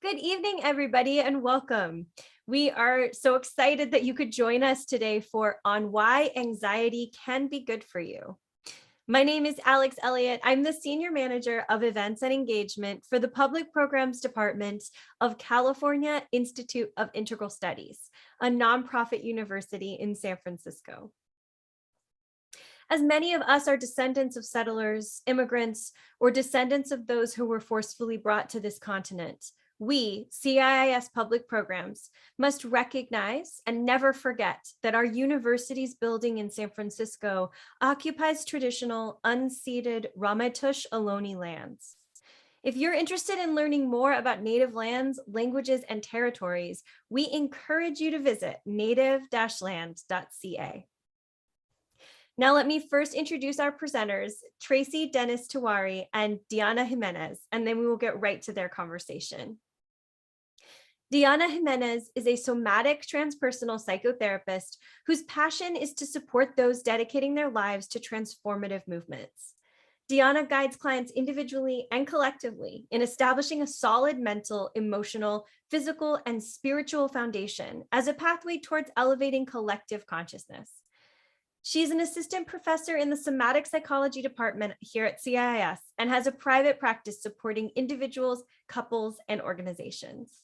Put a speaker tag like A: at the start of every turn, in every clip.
A: Good evening, everybody, and welcome. We are so excited that you could join us today on why anxiety can be good for you. My name is Alex Elliott. I'm the Senior Manager of Events and Engagement for the Public Programs Department of California Institute of Integral Studies, a nonprofit university in San Francisco. As many of us are descendants of settlers, immigrants, or descendants of those who were forcefully brought to this continent, we, CIIS Public Programs, must recognize and never forget that our university's building in San Francisco occupies traditional unceded Ramaytush Ohlone lands. If you're interested in learning more about Native lands, languages, and territories, we encourage you to visit native-land.ca. Now, let me first introduce our presenters, Tracy Dennis-Tiwary and Deanna Jimenez, and then we will get right to their conversation. Deanna Jimenez is a somatic transpersonal psychotherapist whose passion is to support those dedicating their lives to transformative movements. Deanna guides clients individually and collectively in establishing a solid mental, emotional, physical, and spiritual foundation as a pathway towards elevating collective consciousness. She's an assistant professor in the somatic psychology department here at CIIS and has a private practice supporting individuals, couples, and organizations.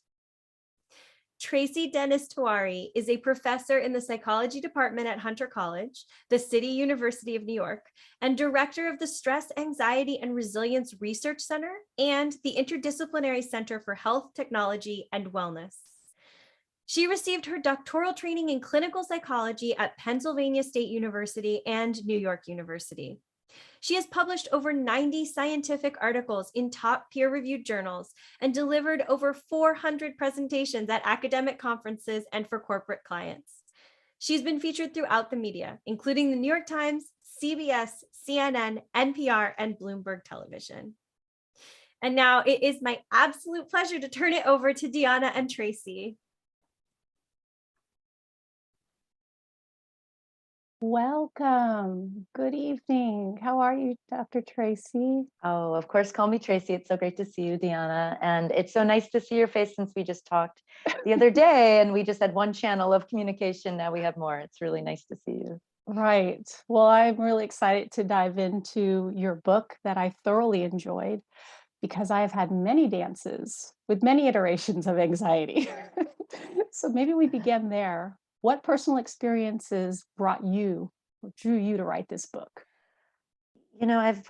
A: Tracy Dennis-Tiwary is a professor in the psychology department at Hunter College, the City University of New York, and director of the Stress, Anxiety, and Resilience Research Center and the Interdisciplinary Center for Health, Technology, and Wellness. She received her doctoral training in clinical psychology at Pennsylvania State University and New York University. She has published over 90 scientific articles in top peer-reviewed journals and delivered over 400 presentations at academic conferences and for corporate clients. She's been featured throughout the media, including the New York Times, CBS, CNN, NPR, and Bloomberg Television. And now it is my absolute pleasure to turn it over to Deanna and Tracy.
B: Welcome. Good evening. How are you, Dr. Tracy?
C: Oh, of course, call me Tracy. It's so great to see you, Deanna. And it's so nice to see your face since we just talked the other day and we just had one channel of communication. Now we have more. It's really nice to see you.
B: Right. Well, I'm really excited to dive into your book that I thoroughly enjoyed because I've had many dances with many iterations of anxiety. So maybe we begin there. What personal experiences brought you or drew you to write this book?
C: You know, I've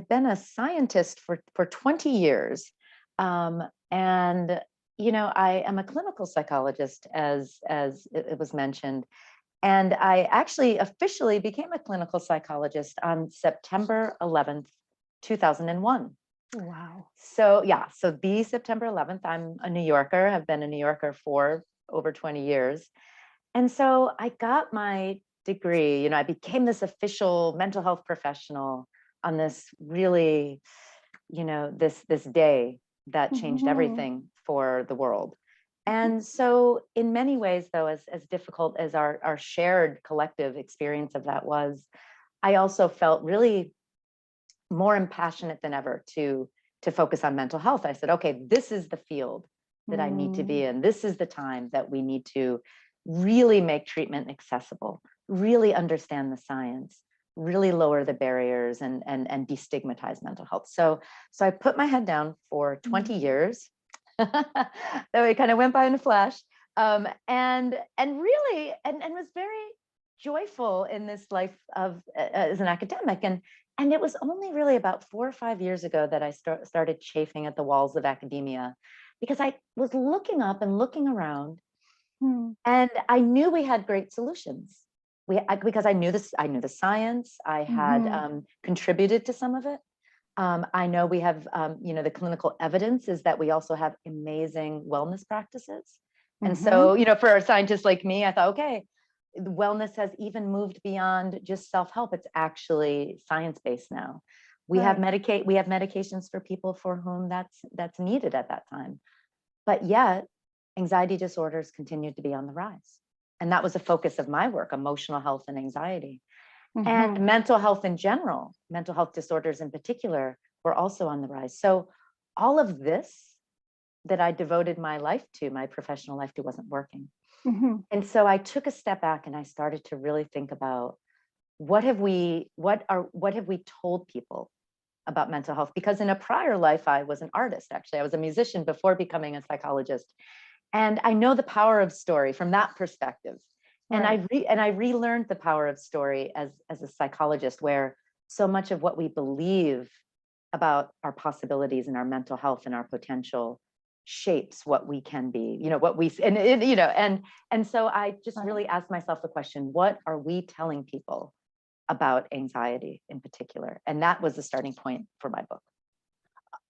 C: been a scientist for 20 years. And, you know, I am a clinical psychologist, as it was mentioned. And I actually officially became a clinical psychologist on September 11th, 2001.
B: Wow.
C: So yeah, so the September 11th, I'm a New Yorker. I've been a New Yorker for over 20 years. And so I got my degree, you know, I became this official mental health professional on this really, you know, this day that changed everything for the world. And so in many ways, though, as difficult as our shared collective experience of that was, I also felt really more impassionate than ever to focus on mental health. I said, okay, this is the field that I need to be in. This is the time that we need to really make treatment accessible, really understand the science, really lower the barriers and destigmatize mental health. So I put my head down for 20 years. That way kind of went by in a flash. And really was very joyful in this life of as an academic. And it was only really about 4 or 5 years ago that I started chafing at the walls of academia, because I was looking up and looking around. And I knew we had great solutions. Because I knew the science. I had contributed to some of it. I know we have, you know, the clinical evidence is that we also have amazing wellness practices. And so, you know, for a scientist like me, I thought, okay, wellness has even moved beyond just self-help. It's actually science-based now. We have medications for people for whom that's needed at that time. But yet, anxiety disorders continued to be on the rise. And that was a focus of my work, emotional health and anxiety. And mental health in general, mental health disorders in particular, were also on the rise. So all of this that I devoted my life to, my professional life to, wasn't working.
B: Mhm.
C: And so I took a step back and I started to really think about what have we told people about mental health? Because in a prior life, I was an artist. Actually, I was a musician before becoming a psychologist. And I know the power of story from that perspective. And
B: Right.
C: I relearned the power of story as a psychologist, where so much of what we believe about our possibilities and our mental health and our potential shapes what we can be, what we, and so I just
B: Right.
C: really asked myself the question, what are we telling people about anxiety in particular? And that was the starting point for my book.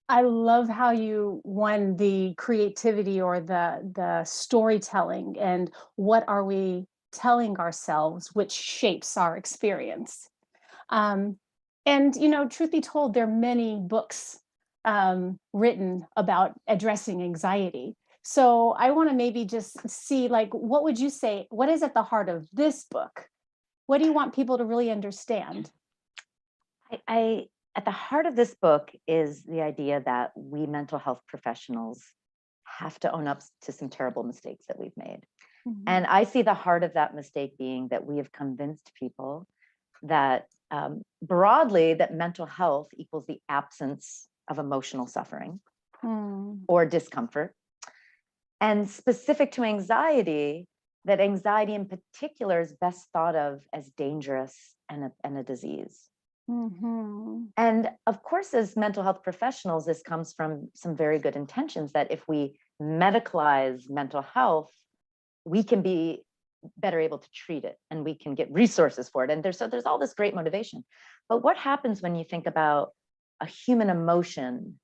B: I love how you won the creativity or the storytelling, and what are we telling ourselves, which shapes our experience. Um, and truth be told, there are many books written about addressing anxiety. So I want to maybe just see, like, what would you say? What is at the heart of this book? What do you want people to really understand?
C: I at the heart of this book is the idea that we mental health professionals have to own up to some terrible mistakes that we've made.
B: Mhm.
C: And I see the heart of that mistake being that we have convinced people that broadly that mental health equals the absence of emotional suffering
B: Hmm.
C: or discomfort. And specific to anxiety, that anxiety in particular is best thought of as dangerous and a disease.
B: Mhm.
C: And of course, as mental health professionals, this comes from some very good intentions that if we medicalize mental health, we can be better able to treat it and we can get resources for it. And there's all this great motivation. But what happens when you think about a human emotion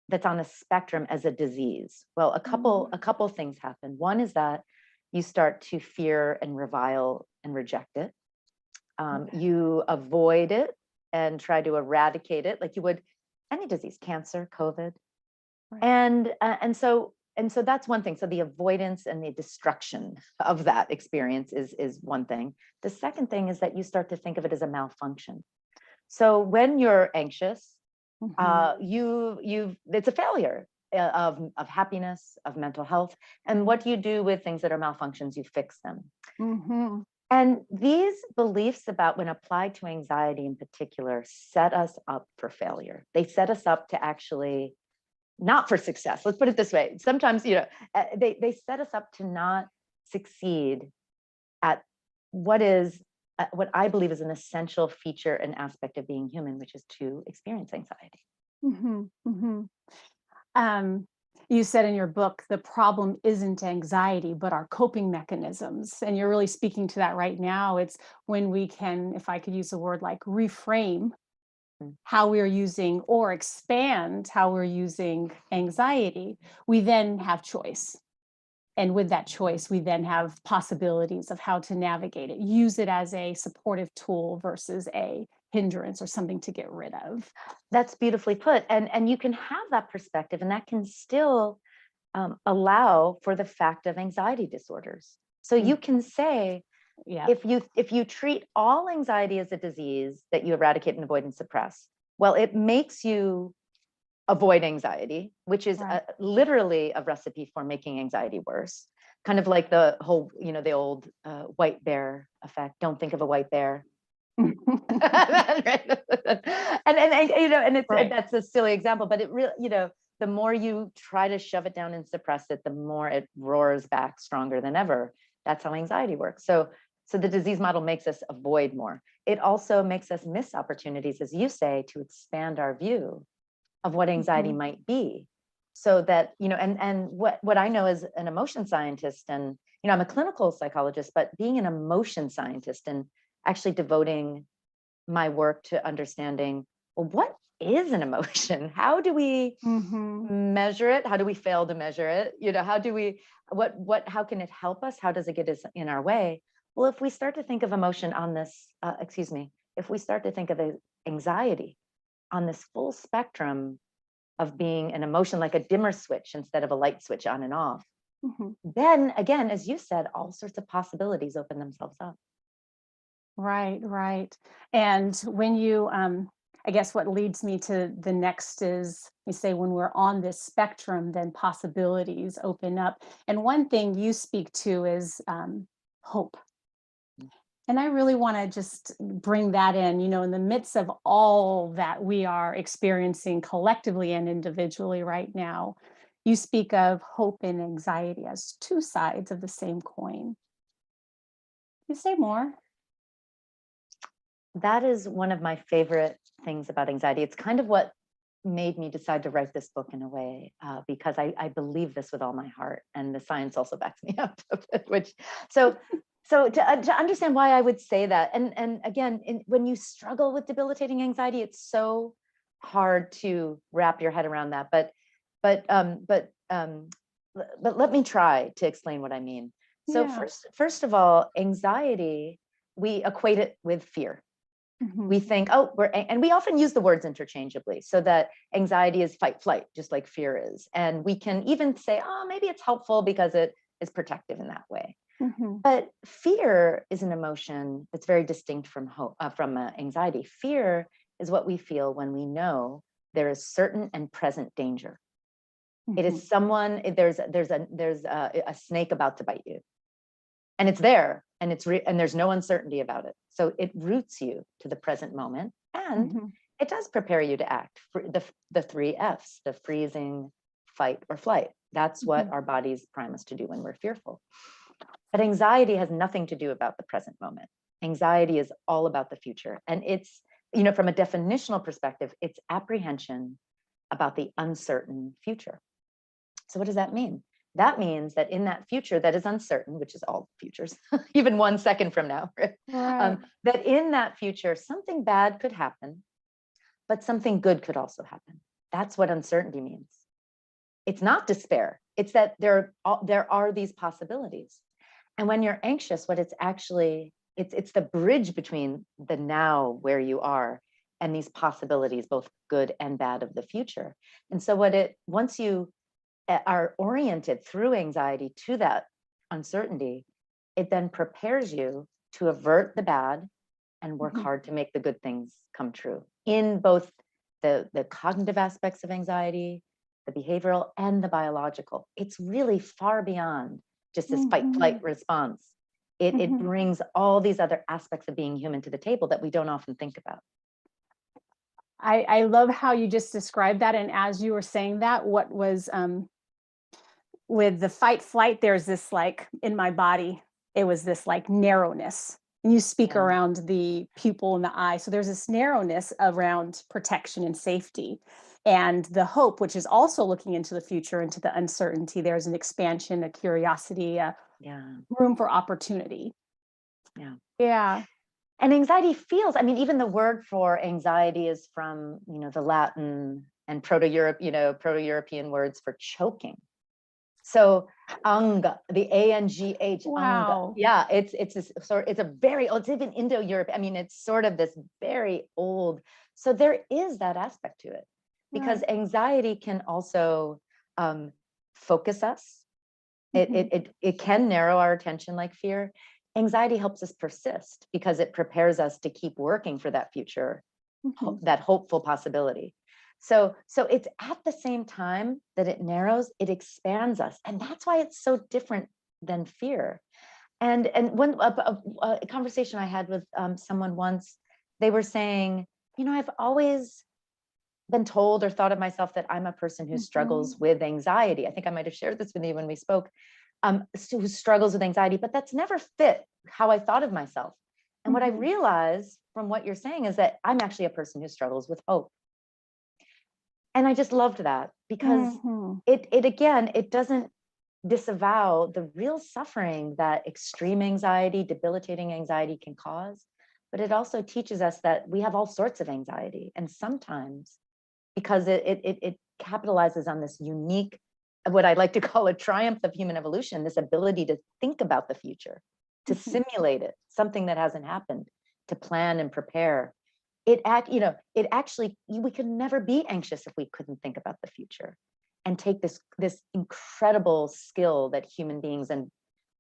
C: that's on a spectrum as a disease? Well, a couple things happen. One is that you start to fear and revile and reject it. You avoid it and try to eradicate it like you would any disease, cancer, COVID.
B: Right.
C: And so that's one thing. So the avoidance and the destruction of that experience is one thing. The second thing is that you start to think of it as a malfunction. So when you're anxious,
B: Mhm.
C: it's a failure of happiness, of mental health. And what do you do with things that are malfunctions? You fix them.
B: Mhm.
C: And these beliefs about when applied to anxiety in particular set us up for failure. They set us up to actually not for success. Let's put it this way. Sometimes, they set us up to not succeed at what I believe is an essential feature and aspect of being human, which is to experience anxiety.
B: Mhm. Mhm. Um, you said in your book, the problem isn't anxiety, but our coping mechanisms. And you're really speaking to that right now. It's when we can, if I could use a word like reframe
C: Mm.
B: how we're using or expand how we're using anxiety, we then have choice. And with that choice, we then have possibilities of how to navigate it, use it as a supportive tool versus a hindrance or something to get rid of.
C: That's beautifully put. And you can have that perspective, and that can still allow for the fact of anxiety disorders. So you can say,
B: Yeah.
C: if you treat all anxiety as a disease that you eradicate and avoid and suppress, well, it makes you avoid anxiety, which is
B: Right.
C: literally a recipe for making anxiety worse. Kind of like the whole, the old white bear effect. Don't think of a white bear. and
B: Right.
C: that's a silly example, but it really, the more you try to shove it down and suppress it, the more it roars back stronger than ever. That's how anxiety works. So the disease model makes us avoid more. It also makes us miss opportunities, as you say, to expand our view of what anxiety
B: Mhm.
C: might be. So that, and what I know as an emotion scientist, and I'm a clinical psychologist, but being an emotion scientist and actually devoting my work to understanding, well, what is an emotion? How do we
B: Mhm.
C: measure it? How do we fail to measure it? How do we, how can it help us? How does it get us in our way? Well, if we start to think of emotion on this, if we start to think of anxiety on this full spectrum of being an emotion, like a dimmer switch instead of a light switch on and off,
B: Mhm.
C: then again, as you said, all sorts of possibilities open themselves up.
B: Right, right. And when you I guess what leads me to the next is, we say, when we're on this spectrum, then possibilities open up. And one thing you speak to is hope. And I really want to just bring that in, in the midst of all that we are experiencing collectively and individually right now. You speak of hope and anxiety as two sides of the same coin. Can you say more?
C: That is one of my favorite things about anxiety. It's kind of what made me decide to write this book in a way, because I believe this with all my heart, and the science also backs me up of it. So to understand why I would say that, and again, when you struggle with debilitating anxiety, it's so hard to wrap your head around that. But let me try to explain what I mean. So
B: Yeah.
C: first of all, anxiety, we equate it with fear. We think, oh, and we often use the words interchangeably, so that anxiety is fight, flight, just like fear is. And we can even say, oh, maybe it's helpful because it is protective in that way. But fear is an emotion that's very distinct from anxiety. Fear is what we feel when we know there is certain and present danger. It is there's a snake about to bite you, and it's there, and and there's no uncertainty about it. So it roots you to the present moment, and it does prepare you to act. For the 3 Fs, the freezing, fight, or flight. That's what our bodies prime us to do when we're fearful. But anxiety has nothing to do about the present moment. Anxiety is all about the future. And it's, from a definitional perspective, it's apprehension about the uncertain future. So what does that mean? That means that in that future that is uncertain, which is all futures, even 1 second from now, right? That in that future, something bad could happen, but something good could also happen. That's what uncertainty means. It's not despair. It's that there are these possibilities. And when you're anxious, what it's actually, it's the bridge between the now where you are and these possibilities, both good and bad, of the future. And so once you are oriented through anxiety to that uncertainty, it then prepares you to avert the bad and work hard to make the good things come true in both the cognitive aspects of anxiety, the behavioral, and the biological. It's really far beyond just this fight flight response. It brings all these other aspects of being human to the table that we don't often think about.
B: I love how you just described that. And as you were saying that, what was with the fight flight, there's this, like, in my body, it was this like narrowness. And you speak around the pupil and the eye. So there's this narrowness around protection and safety. And the hope, which is also looking into the future, into the uncertainty, there's an expansion, a curiosity, a room for opportunity. Yeah.
C: And anxiety feels, even the word for anxiety is from, the Latin and Proto-European words for choking. So anga, the A-N-G-H,
B: wow.
C: Anga. Yeah, it's even Indo-European. It's sort of this very old. So there is that aspect to it, because anxiety can also focus us. It can narrow our attention like fear. Anxiety helps us persist because it prepares us to keep working for that future, that hopeful possibility. So it's at the same time that it narrows, it expands us. And that's why it's so different than fear. And when a conversation I had with someone once, they were saying, I've always been told or thought of myself that I'm a person who struggles with anxiety. I think I might have shared this with you when we spoke, who struggles with anxiety, but that's never fit how I thought of myself. And what I realized from what you're saying is that I'm actually a person who struggles with hope. And I just loved that, because it doesn't disavow the real suffering that extreme anxiety, debilitating anxiety can cause, but it also teaches us that we have all sorts of anxiety. And sometimes, because it capitalizes on this unique, what I like to call a triumph of human evolution, this ability to think about the future, to simulate it, something that hasn't happened, to plan and prepare. We could never be anxious if we couldn't think about the future, and take this incredible skill that human beings, and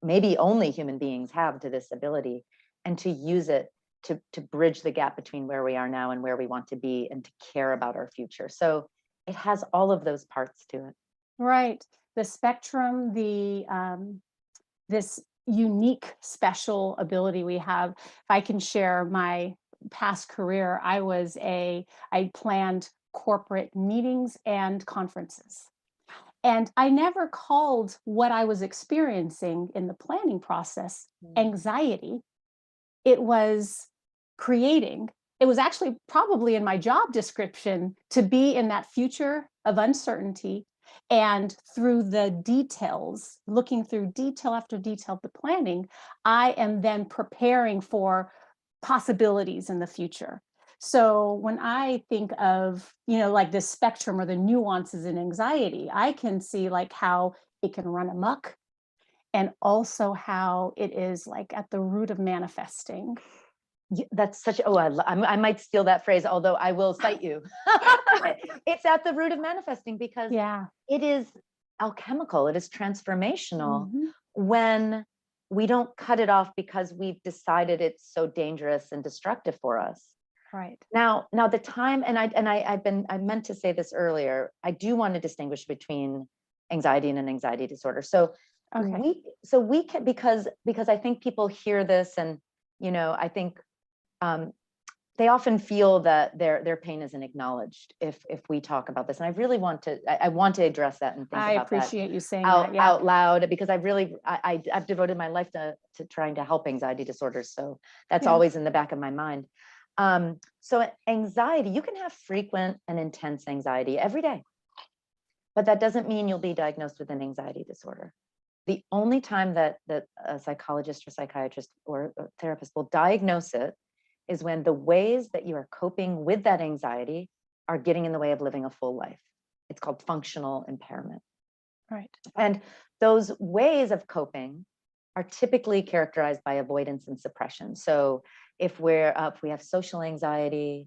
C: maybe only human beings, have to this ability, and to use it to bridge the gap between where we are now and where we want to be, and to care about our future. So it has all of those parts to it.
B: Right. The spectrum, this unique, special ability we have. If I can share my past career, I planned corporate meetings and conferences. And I never called what I was experiencing in the planning process anxiety. It was creating. It was actually probably in my job description to be in that future of uncertainty. And through the details, looking through detail after detail of the planning, I am then preparing for possibilities in the future. So when I think of, like this spectrum or the nuances in anxiety, I can see like how it can run amok, and also how it is like at the root of manifesting.
C: That's such, I might steal that phrase, although I will cite you. It's at the root of manifesting, because it is alchemical, it is transformational when we don't cut it off because we've decided it's so dangerous and destructive for us.
B: Right.
C: Now the time, and I meant to say this earlier, I do want to distinguish between anxiety and an anxiety disorder. So we can, because I think people hear this, and I think they often feel that their pain isn't acknowledged if we talk about this. And I really want to address that and think about that.
B: I appreciate you saying
C: out,
B: that. Yeah.
C: Out loud, because I've devoted my life to trying to help anxiety disorders. So that's always in the back of my mind. So anxiety, you can have frequent and intense anxiety every day, but that doesn't mean you'll be diagnosed with an anxiety disorder. The only time that a psychologist or psychiatrist or a therapist will diagnose it is when the ways that you are coping with that anxiety are getting in the way of living a full life. It's called functional impairment.
B: Right.
C: And those ways of coping are typically characterized by avoidance and suppression. So if we have social anxiety,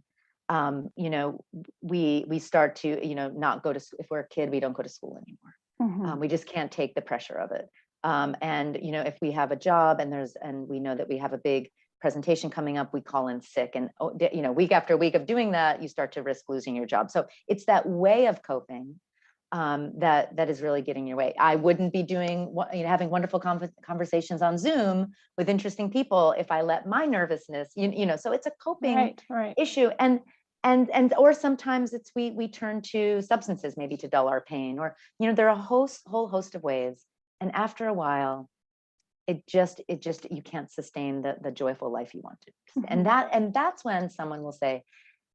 C: we start to, not go to, if we're a kid, we don't go to school anymore. We just can't take the pressure of it. And, if we have a job and we know that we have a big presentation coming up, we call in sick, and week after week of doing that, you start to risk losing your job. So it's that way of coping that is really getting your way. I wouldn't be having wonderful conversations on Zoom with interesting people if I let my nervousness, so it's a coping issue. And or sometimes it's we turn to substances, maybe to dull our pain, or there are a whole host of ways. And after a while, it just you can't sustain the joyful life you wanted. And that's when someone will say,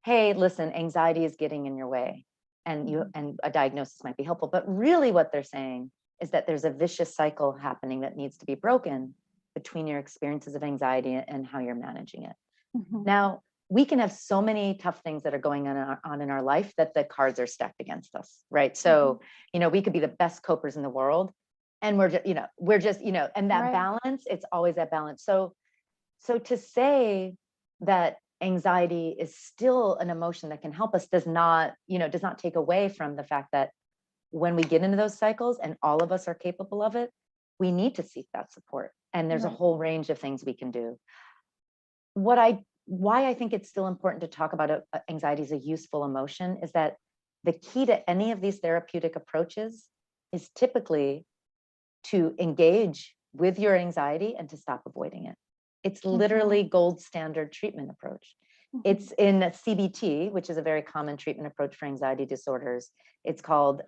C: hey, listen, anxiety is getting in your way, and a diagnosis might be helpful. But really what they're saying is that there's a vicious cycle happening that needs to be broken between your experiences of anxiety and how you're managing it. Now, we can have so many tough things that are going on in our life that the cards are stacked against us, right? So, we could be the best copers in the world, and we're just, and that balance, it's always that balance. So to say that anxiety is still an emotion that can help us does not take away from the fact that when we get into those cycles, and all of us are capable of it, we need to seek that support. And there's a whole range of things we can do. Why I think it's still important to talk about anxiety as a useful emotion is that the key to any of these therapeutic approaches is typically to engage with your anxiety and to stop avoiding it. It's literally gold standard treatment approach. It's in CBT, which is a very common treatment approach for anxiety disorders. It's called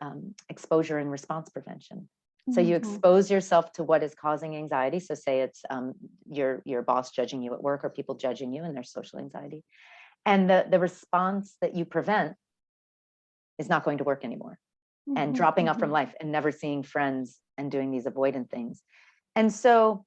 C: exposure and response prevention. So you expose yourself to what is causing anxiety. So say it's your boss judging you at work, or people judging you, and there's social anxiety. And the response that you prevent is not going to work anymore. And dropping off from life and never seeing friends and doing these avoidant things. And so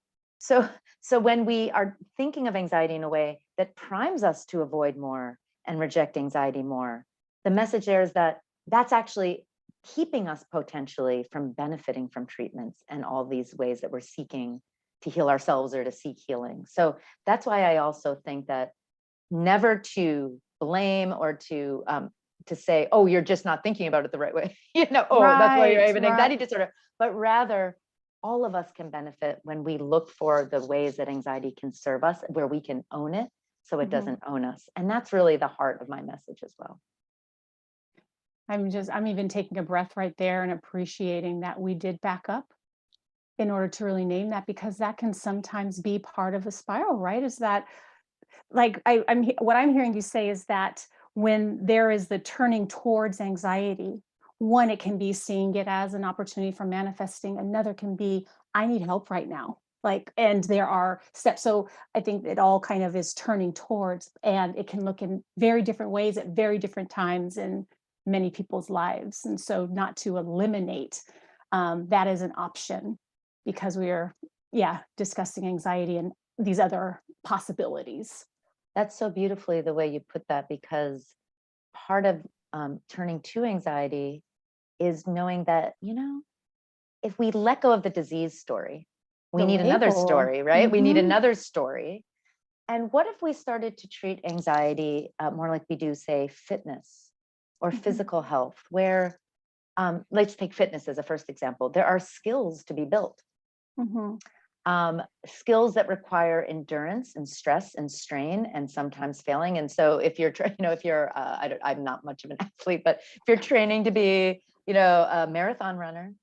C: when we are thinking of anxiety in a way that primes us to avoid more and reject anxiety more, the message there is that that's actually keeping us potentially from benefiting from treatments and all these ways that we're seeking to heal ourselves or to seek healing. So that's why I also think that never to blame or to say, oh, you're just not thinking about it the right way. That's why you have an anxiety disorder. But rather, all of us can benefit when we look for the ways that anxiety can serve us, where we can own it so it doesn't own us. And that's really the heart of my message as well.
B: I'm even taking a breath right there and appreciating that we did back up in order to really name that, because that can sometimes be part of a spiral, right? Is that like what I'm hearing you say is that when there is the turning towards anxiety, one, it can be seeing it as an opportunity for manifesting. Another can be, I need help right now. Like, and there are steps. So I think it all kind of is turning towards, and it can look in very different ways at very different times in many people's lives. And so not to eliminate that as an option, because we are, discussing anxiety and these other possibilities.
C: That's so beautifully the way you put that, because part of turning to anxiety is knowing that, if we let go of the disease story, we need another story, right? We need another story. And what if we started to treat anxiety more like we do, say, fitness or physical health, where let's take fitness as a first example. There are skills to be built. Skills that require endurance and stress and strain and sometimes failing. And so if you're, I'm not much of an athlete, but if you're training to be, a marathon runner,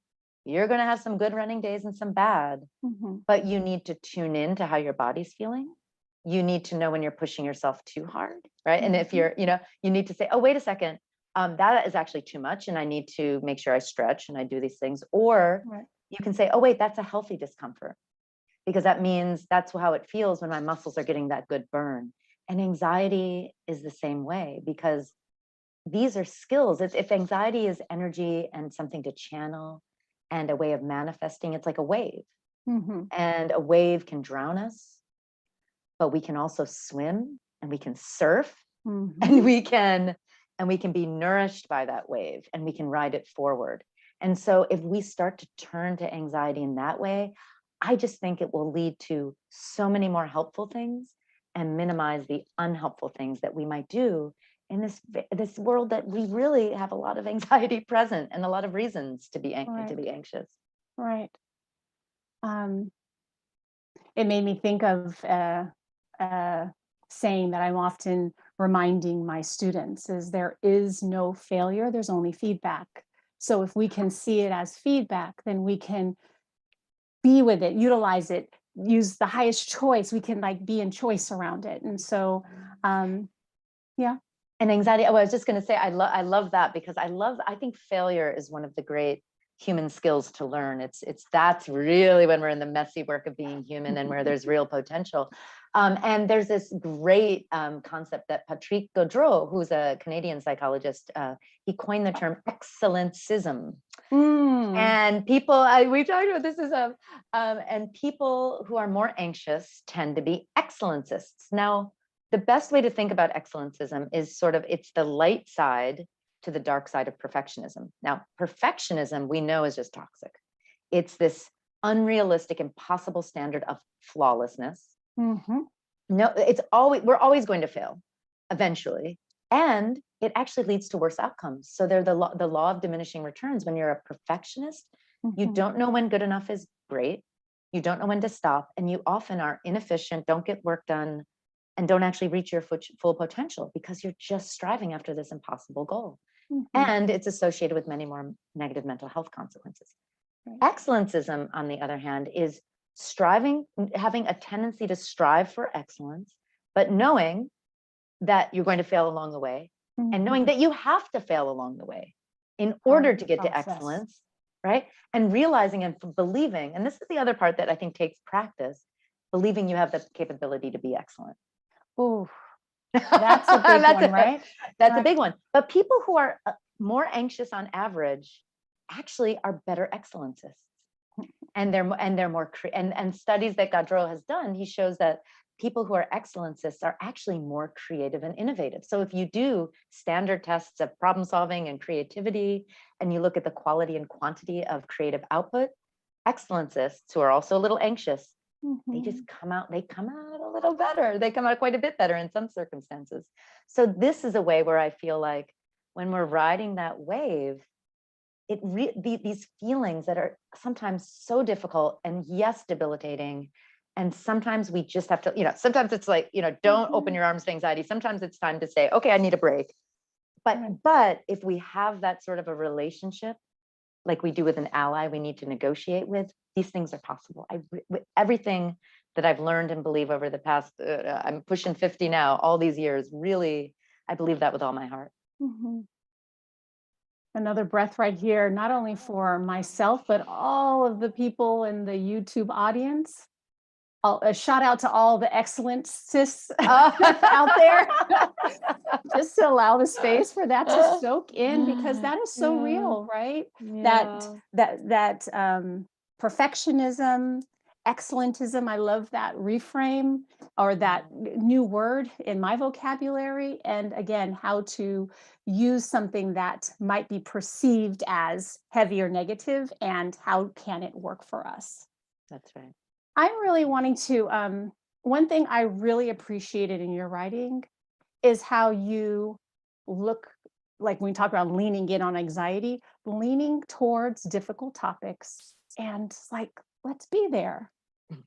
C: you're going to have some good running days and some bad, but you need to tune in to how your body's feeling. You need to know when you're pushing yourself too hard, right? And if you're, you need to say, oh, wait a second, that is actually too much, and I need to make sure I stretch and I do these things. Or you can say, oh, wait, that's a healthy discomfort, because that means that's how it feels when my muscles are getting that good burn. And anxiety is the same way, because these are skills. If anxiety is energy and something to channel and a way of manifesting, it's like a wave. And a wave can drown us, but we can also swim, and we can surf, and we can be nourished by that wave, and we can ride it forward. And so if we start to turn to anxiety in that way, I just think it will lead to so many more helpful things and minimize the unhelpful things that we might do in this world that we really have a lot of anxiety present and a lot of reasons to be anxious.
B: Right. It made me think of saying that I'm often reminding my students is there is no failure, there's only feedback. So if we can see it as feedback, then we can be with it, utilize it, use the highest choice. We can be in choice around it. And so,
C: And anxiety, I was just going to say, I love that, because I think failure is one of the great human skills to learn. That's really when we're in the messy work of being human and where there's real potential. And there's this great concept that Patrick Gaudreau, who's a Canadian psychologist, he coined the term excellencism. And people, we've talked about this and people who are more anxious tend to be excellencists. Now, the best way to think about excellencism is it's the light side to the dark side of perfectionism. Now, perfectionism we know is just toxic. It's this unrealistic, impossible standard of flawlessness. No, we're always going to fail eventually. And it actually leads to worse outcomes. So they're the law of diminishing returns. When you're a perfectionist, you don't know when good enough is great. You don't know when to stop. And you often are inefficient, don't get work done, and don't actually reach your full potential, because you're just striving after this impossible goal. And it's associated with many more negative mental health consequences. Excellencism, on the other hand, is having a tendency to strive for excellence, but knowing that you're going to fail along the way, and knowing that you have to fail along the way in order to get to excellence, right? And realizing and believing, and this is the other part that I think takes practice, believing you have the capability to be excellent.
B: Oh, that's a big one, right?
C: That's a big one. But people who are more anxious on average actually are better excellencists. And they're more and studies that Gaudreau has done, he shows that people who are excellencists are actually more creative and innovative. So if you do standard tests of problem solving and creativity, and you look at the quality and quantity of creative output, excellencists who are also a little anxious, they just come out a little better. They come out quite a bit better in some circumstances. So this is a way where I feel like when we're riding that wave, these feelings that are sometimes so difficult and yes, debilitating, And sometimes we just have to, sometimes it's like, don't open your arms to anxiety. Sometimes it's time to say, okay, I need a break. But if we have that sort of a relationship, like we do with an ally we need to negotiate with, these things are possible. With everything that I've learned and believe over the past, I'm pushing 50 now, all these years, really, I believe that with all my heart.
B: Mm-hmm. Another breath right here, not only for myself, but all of the people in the YouTube audience. A shout out to all the excellent cis out there, just to allow the space for that to soak in, because that is so real, right? That perfectionism, excellentism, I love that reframe, or that new word in my vocabulary. And again, how to use something that might be perceived as heavy or negative, and how can it work for us?
C: That's right.
B: I'm really wanting to, one thing I really appreciated in your writing is how you look, like when we talk about leaning in on anxiety, leaning towards difficult topics and like, let's be there.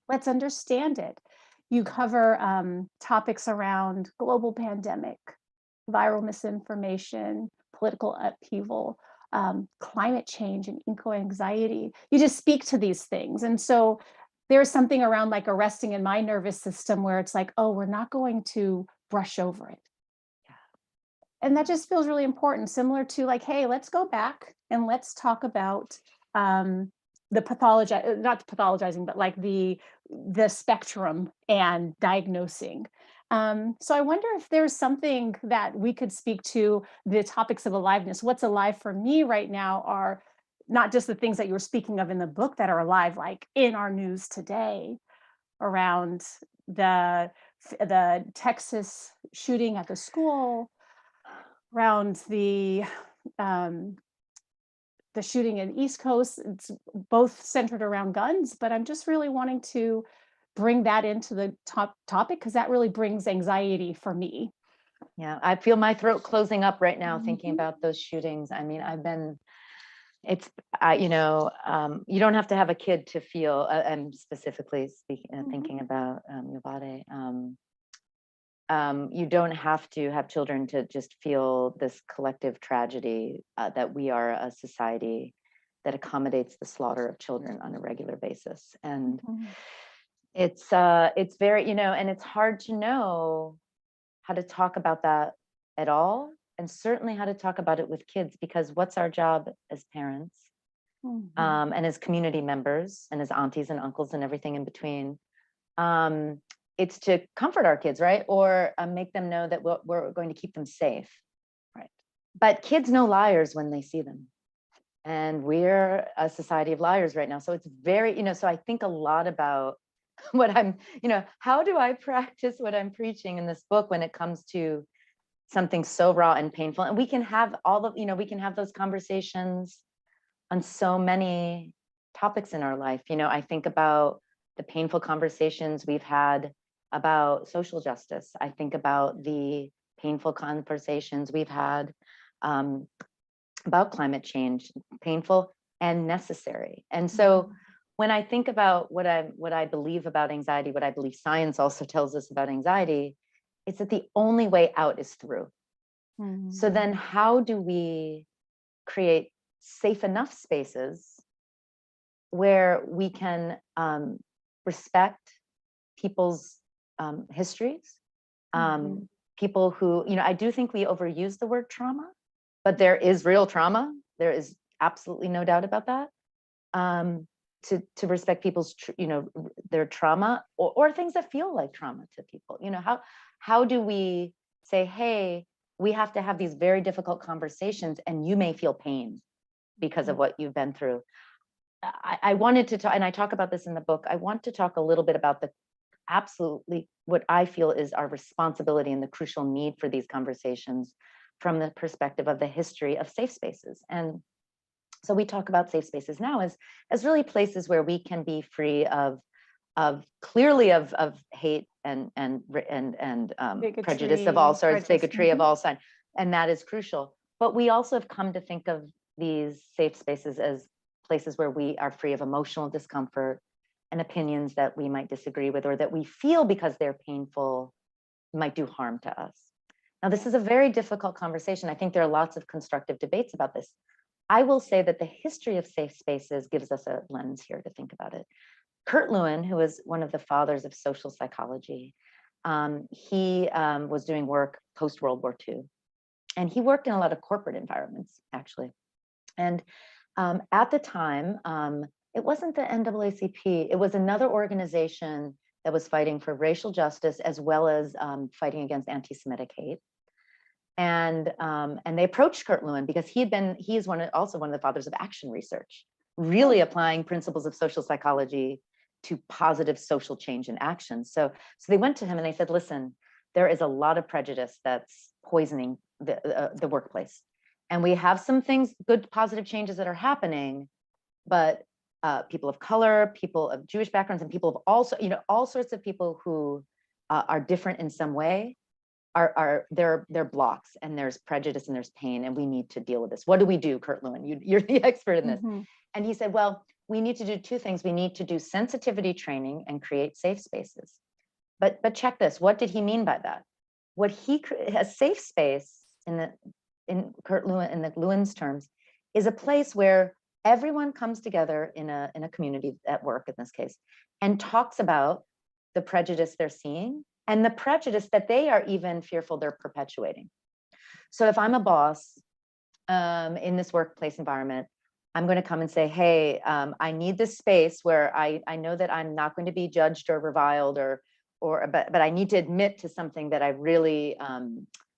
B: Let's understand it. You cover topics around global pandemic, viral misinformation, political upheaval, climate change, and eco-anxiety. You just speak to these things. And so there's something around like arresting in my nervous system where it's like, oh, we're not going to brush over it. And that just feels really important, similar to like, hey, let's go back and let's talk about the not pathologizing, but like the spectrum and diagnosing. So I wonder if there's something that we could speak to, the topics of aliveness. What's alive for me right now are not just the things that you were speaking of in the book that are alive, like in our news today, around the Texas shooting at the school, around the shooting in East Coast. It's both centered around guns, but I'm just really wanting to bring that into the topic, because that really brings anxiety for me.
C: Yeah, I feel my throat closing up right now thinking about those shootings. I mean, you don't have to have a kid to feel, I'm specifically speaking, thinking about Uvalde. You don't have to have children to just feel this collective tragedy, that we are a society that accommodates the slaughter of children on a regular basis. And it's very, and it's hard to know how to talk about that at all, and certainly how to talk about it with kids, because what's our job as parents, and as community members, and as aunties and uncles and everything in between? It's to comfort our kids, right? Or make them know that we're going to keep them safe, right? But kids know liars when they see them. And we're a society of liars right now. So it's very, so I think a lot about what I'm, how do I practice what I'm preaching in this book when it comes to something so raw and painful? And we can have we can have those conversations on so many topics in our life. I think about the painful conversations we've had about social justice. I think about the painful conversations we've had about climate change, painful and necessary. And so when I think about what I believe about anxiety, what I believe science also tells us about anxiety, it's that the only way out is through. So then how do we create safe enough spaces where we can respect people's histories, people who, I do think we overuse the word trauma, but there is real trauma. There is absolutely no doubt about that. To respect people's, their trauma, or things that feel like trauma to people. How do we say, hey, we have to have these very difficult conversations, and you may feel pain because of what you've been through. I wanted to talk, and I talk about this in the book, I want to talk a little bit about absolutely what I feel is our responsibility and the crucial need for these conversations from the perspective of the history of safe spaces. And so we talk about safe spaces now as really places where we can be free of clearly of hate and prejudice of all sorts, bigotry of all kinds, and that is crucial. But we also have come to think of these safe spaces as places where we are free of emotional discomfort and opinions that we might disagree with, or that we feel because they're painful might do harm to us. Now, this is a very difficult conversation. I think there are lots of constructive debates about this. I will say that the history of safe spaces gives us a lens here to think about it. Kurt Lewin, who is one of the fathers of social psychology, he was doing work post-World War II. And he worked in a lot of corporate environments, actually. And at the time, it wasn't the NAACP, it was another organization that was fighting for racial justice as well as fighting against anti-Semitic hate. And they approached Kurt Lewin because he is also one of the fathers of action research, really applying principles of social psychology to positive social change and action. So they went to him and they said, listen, there is a lot of prejudice that's poisoning the workplace. And we have some things, good positive changes that are happening, but people of color, people of Jewish backgrounds, and people of also, all sorts of people who are different in some way, they're blocks, and there's prejudice and there's pain, and we need to deal with this. What do we do, Kurt Lewin? You're the expert in this. Mm-hmm. And he said, well, we need to do two things. We need to do sensitivity training and create safe spaces. But check this. What did he mean by that? A safe space in Kurt Lewin, in the Lewin's terms, is a place where everyone comes together in a community at work, in this case, and talks about the prejudice they're seeing and the prejudice that they are even fearful they're perpetuating. So if I'm a boss in this workplace environment, I'm going to come and say, hey, I need this space where I know that I'm not going to be judged or reviled, but I need to admit to something that I really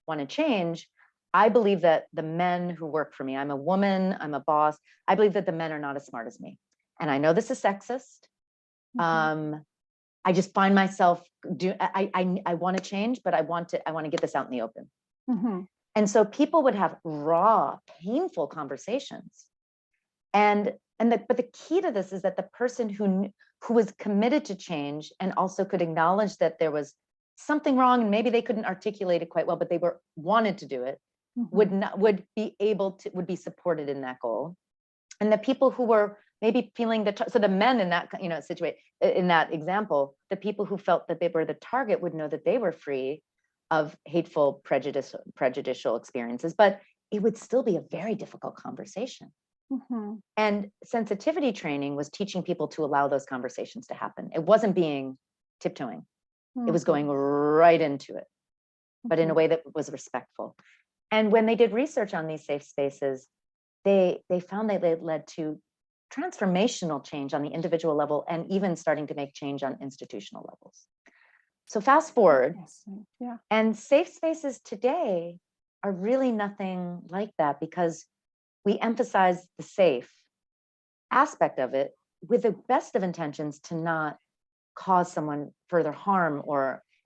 C: want to change. I believe that the men who work for me, I'm a woman, I'm a boss, I believe that the men are not as smart as me. And I know this is sexist. Mm-hmm. I just find myself I want to change, but I want to get this out in the open. Mm-hmm. And so people would have raw, painful conversations. But the key to this is that the person who was committed to change and also could acknowledge that there was something wrong, and maybe they couldn't articulate it quite well, but they wanted to do it, mm-hmm. would be supported in that goal. And the people who were maybe feeling so the men in that situation, in that example, the people who felt that they were the target would know that they were free of hateful, prejudicial experiences, but it would still be a very difficult conversation. Mm-hmm. And sensitivity training was teaching people to allow those conversations to happen. It wasn't being tiptoeing. Mm-hmm. It was going right into it, but in a way that was respectful. And when they did research on these safe spaces, they found that they led to transformational change on the individual level and even starting to make change on institutional levels. So fast forward, yeah. And safe spaces today are really nothing like that, because we emphasize the safe aspect of it with the best of intentions to not cause someone further harm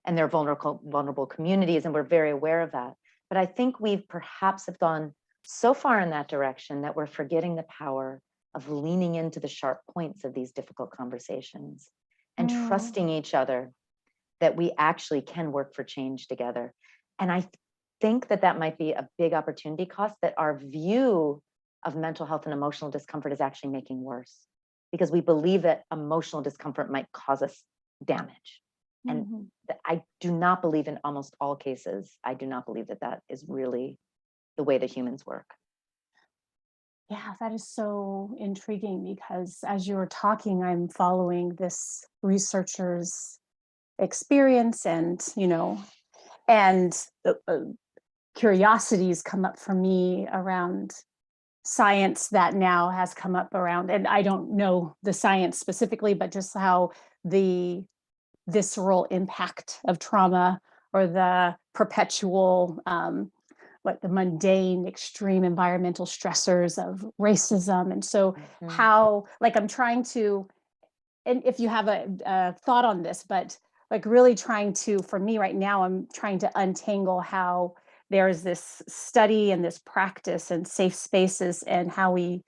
C: and their vulnerable communities, and we're very aware of that. But I think we perhaps have gone so far in that direction that we're forgetting the power of leaning into the sharp points of these difficult conversations and trusting each other that we actually can work for change together. And I think that might be a big opportunity cost, that our view of mental health and emotional discomfort is actually making worse, because we believe that emotional discomfort might cause us damage. Mm-hmm. And I do not believe, in almost all cases, I do not believe that is really the way that humans work.
B: Yeah, that is so intriguing, because as you were talking, I'm following this researcher's experience, and curiosities come up for me around science that now has come up around, and I don't know the science specifically, but just how the visceral impact of trauma, or the perpetual the mundane, extreme environmental stressors of racism. And so how, I'm trying to, and if you have a thought on this, but really trying to, for me right now, I'm trying to untangle how there is this study and this practice and safe spaces, and how we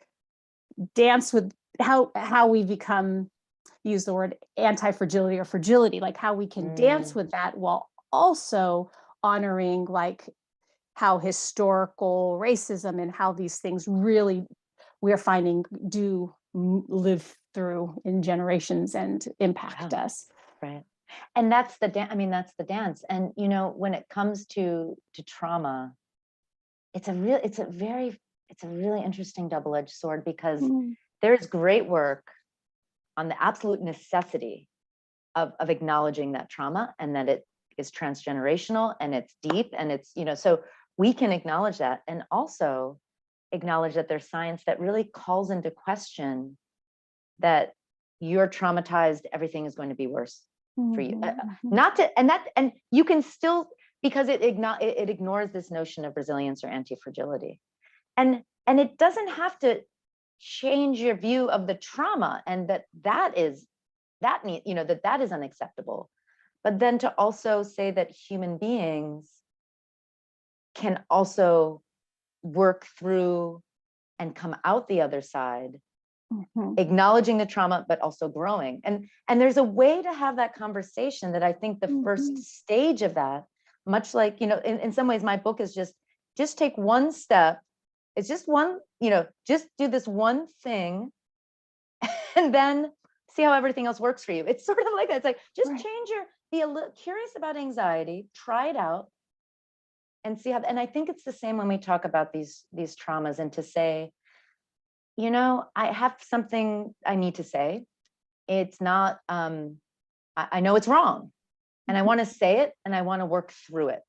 B: dance with how we become, use the word anti-fragility or fragility, how we can dance with that while also honoring how historical racism and how these things really, we're finding, do live through in generations and impact us.
C: Right. And that's the dance. I mean, that's the dance. And, you know, when it comes to trauma, it's a really interesting double-edged sword, because there's great work on the absolute necessity of acknowledging that trauma, and that it is transgenerational and it's deep, and it's, you know, so we can acknowledge that, and also acknowledge that there's science that really calls into question that you're traumatized, everything is going to be worse for you. Not to, and you can still, because it ignores this notion of resilience or anti-fragility. And it doesn't have to change your view of the trauma, and that is unacceptable. But then to also say that human beings can also work through and come out the other side, acknowledging the trauma, but also growing. And there's a way to have that conversation that I think the first stage of that, much like, you know, in some ways, my book is just take one step. It's just one, you know, just do this one thing and then see how everything else works for you. It's sort of like that. It's like, just be a little curious about anxiety, try it out and see how, and I think it's the same when we talk about these traumas, and to say, you know, I have something I need to say. It's not, I know it's wrong, and I want to say it, and I want to work through it.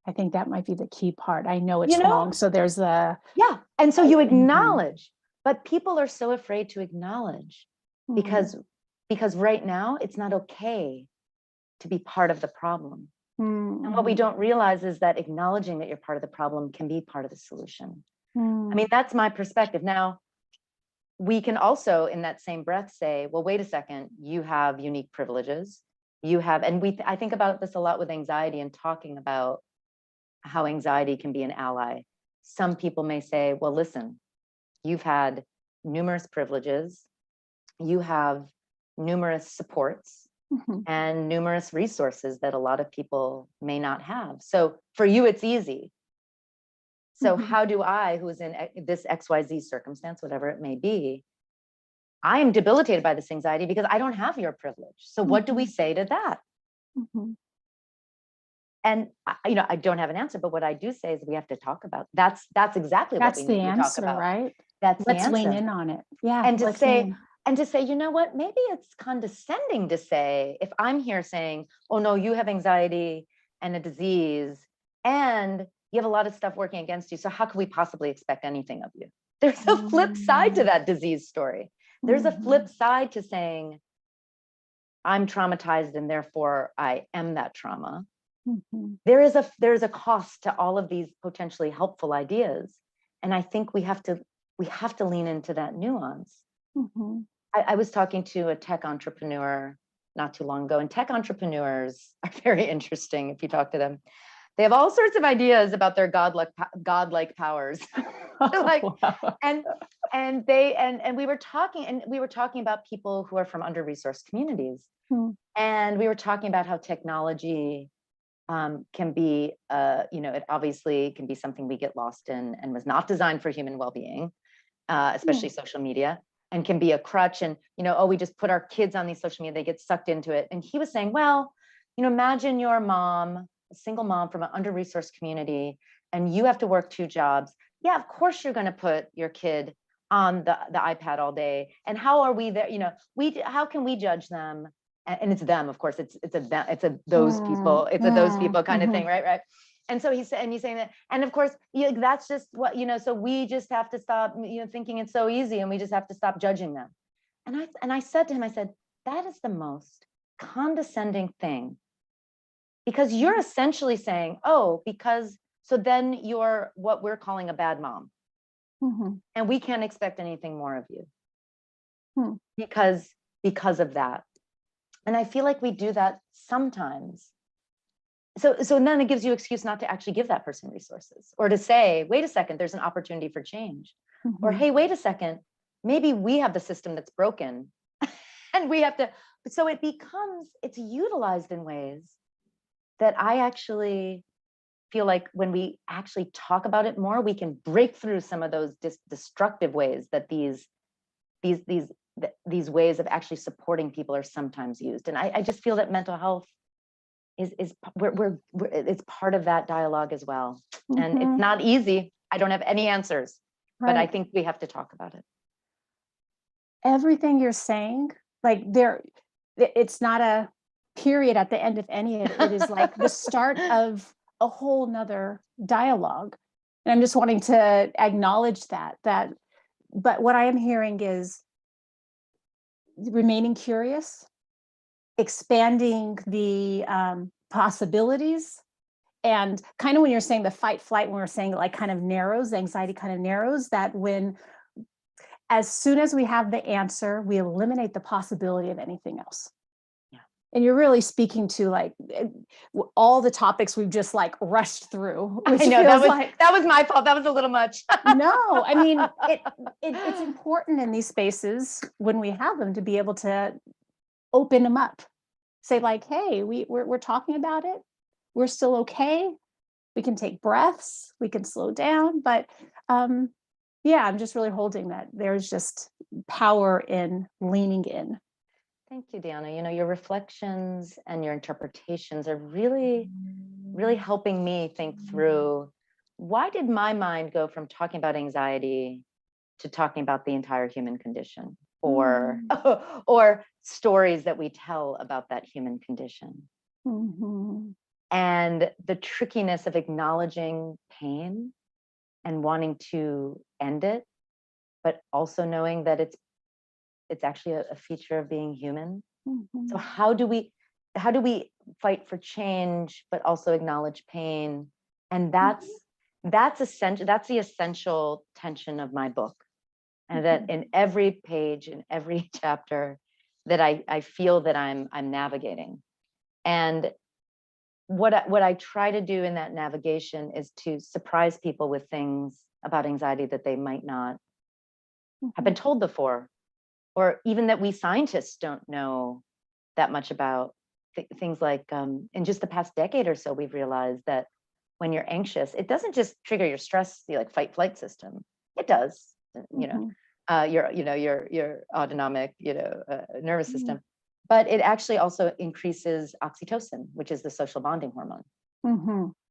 B: I think that might be the key part. I know it's wrong. So there's
C: and so you acknowledge, but people are so afraid to acknowledge because right now it's not okay to be part of the problem. And what we don't realize is that acknowledging that you're part of the problem can be part of the solution. I mean, that's my perspective. Now, we can also in that same breath say, well, wait a second, you have unique privileges. You have, and I think about this a lot with anxiety and talking about how anxiety can be an ally. Some people may say, well, listen, you've had numerous privileges, you have numerous supports and numerous resources that a lot of people may not have. So for you, it's easy. So how do I, who is in this XYZ circumstance, whatever it may be, I am debilitated by this anxiety because I don't have your privilege. So what do we say to that? And you know, I don't have an answer, but what I do say is we have to talk about. That's exactly what we need to talk about.
B: Right?
C: That's the
B: Let's
C: answer.
B: lean in on it. Yeah.
C: And to say, you know what, maybe it's condescending to say, if I'm here saying, oh no, you have anxiety and a disease, and you have a lot of stuff working against you, so how could we possibly expect anything of you? There's a flip side to that disease story. There's a flip side to saying, I'm traumatized and therefore I am that trauma. There is a cost to all of these potentially helpful ideas. And I think we have to lean into that nuance. I was talking to a tech entrepreneur not too long ago, and tech entrepreneurs are very interesting if you talk to them. They have all sorts of ideas about their godlike powers. Like, and we were talking about people who are from under-resourced communities. And we were talking about how technology can be, you know, it obviously can be something we get lost in and was not designed for human well-being, especially social media, and can be a crutch. And, you know, oh, we just put our kids on these social media, they get sucked into it. And he was saying, well, you know, imagine your mom, a single mom from an under-resourced community, and you have to work 2 jobs. Yeah, of course you're going to put your kid on the iPad all day. And how are we there? You know, how can we judge them? And it's them, of course. It's a those people kind of thing, right? And so he's saying that, and of course, that's just what, you know. So we just have to stop, you know, thinking it's so easy, and we just have to stop judging them. And I said to him, I said, that is the most condescending thing, because you're essentially saying, oh, so then you're what we're calling a bad mom, and we can't expect anything more of you because of that. And I feel like we do that sometimes. So then it gives you excuse not to actually give that person resources, or to say, wait a second, there's an opportunity for change. Or, hey, wait a second, maybe we have the system that's broken and we have to, so it's utilized in ways that I actually feel like when we actually talk about it more, we can break through some of those destructive ways that these these ways of actually supporting people are sometimes used. And I just feel that mental health is it's part of that dialogue as well. And it's not easy. I don't have any answers, but I think we have to talk about it.
B: Everything you're saying, like it's not a period at the end of any of it. It is like the start of a whole nother dialogue. And I'm just wanting to acknowledge that, but what I am hearing is remaining curious, expanding the possibilities, and kind of when you're saying the fight flight, when we're saying like kind of narrows, anxiety kind of narrows, that as soon as we have the answer, we eliminate the possibility of anything else.
C: Yeah.
B: And you're really speaking to like all the topics we've just like rushed through.
C: I know that was my fault. That was a little much.
B: No, I mean, it's important in these spaces when we have them to be able to open them up. Say like, hey, we're talking about it. We're still okay. We can take breaths. We can slow down. But yeah, I'm just really holding that. There's just power in leaning in.
C: Thank you, Deanna. You know, your reflections and your interpretations are really, really helping me think through, why did my mind go from talking about anxiety to talking about the entire human condition, or stories that we tell about that human condition. And the trickiness of acknowledging pain and wanting to end it, but also knowing that it's actually a feature of being human. So how do we fight for change, but also acknowledge pain? And that's essential. That's the essential tension of my book. And that in every page, in every chapter, that I feel that I'm navigating. And what I try to do in that navigation is to surprise people with things about anxiety that they might not have been told before, or even that we scientists don't know that much about. Things like in just the past decade or so, we've realized that when you're anxious, it doesn't just trigger your stress, the like fight flight system. It does, your autonomic, nervous system, but it actually also increases oxytocin, which is the social bonding hormone,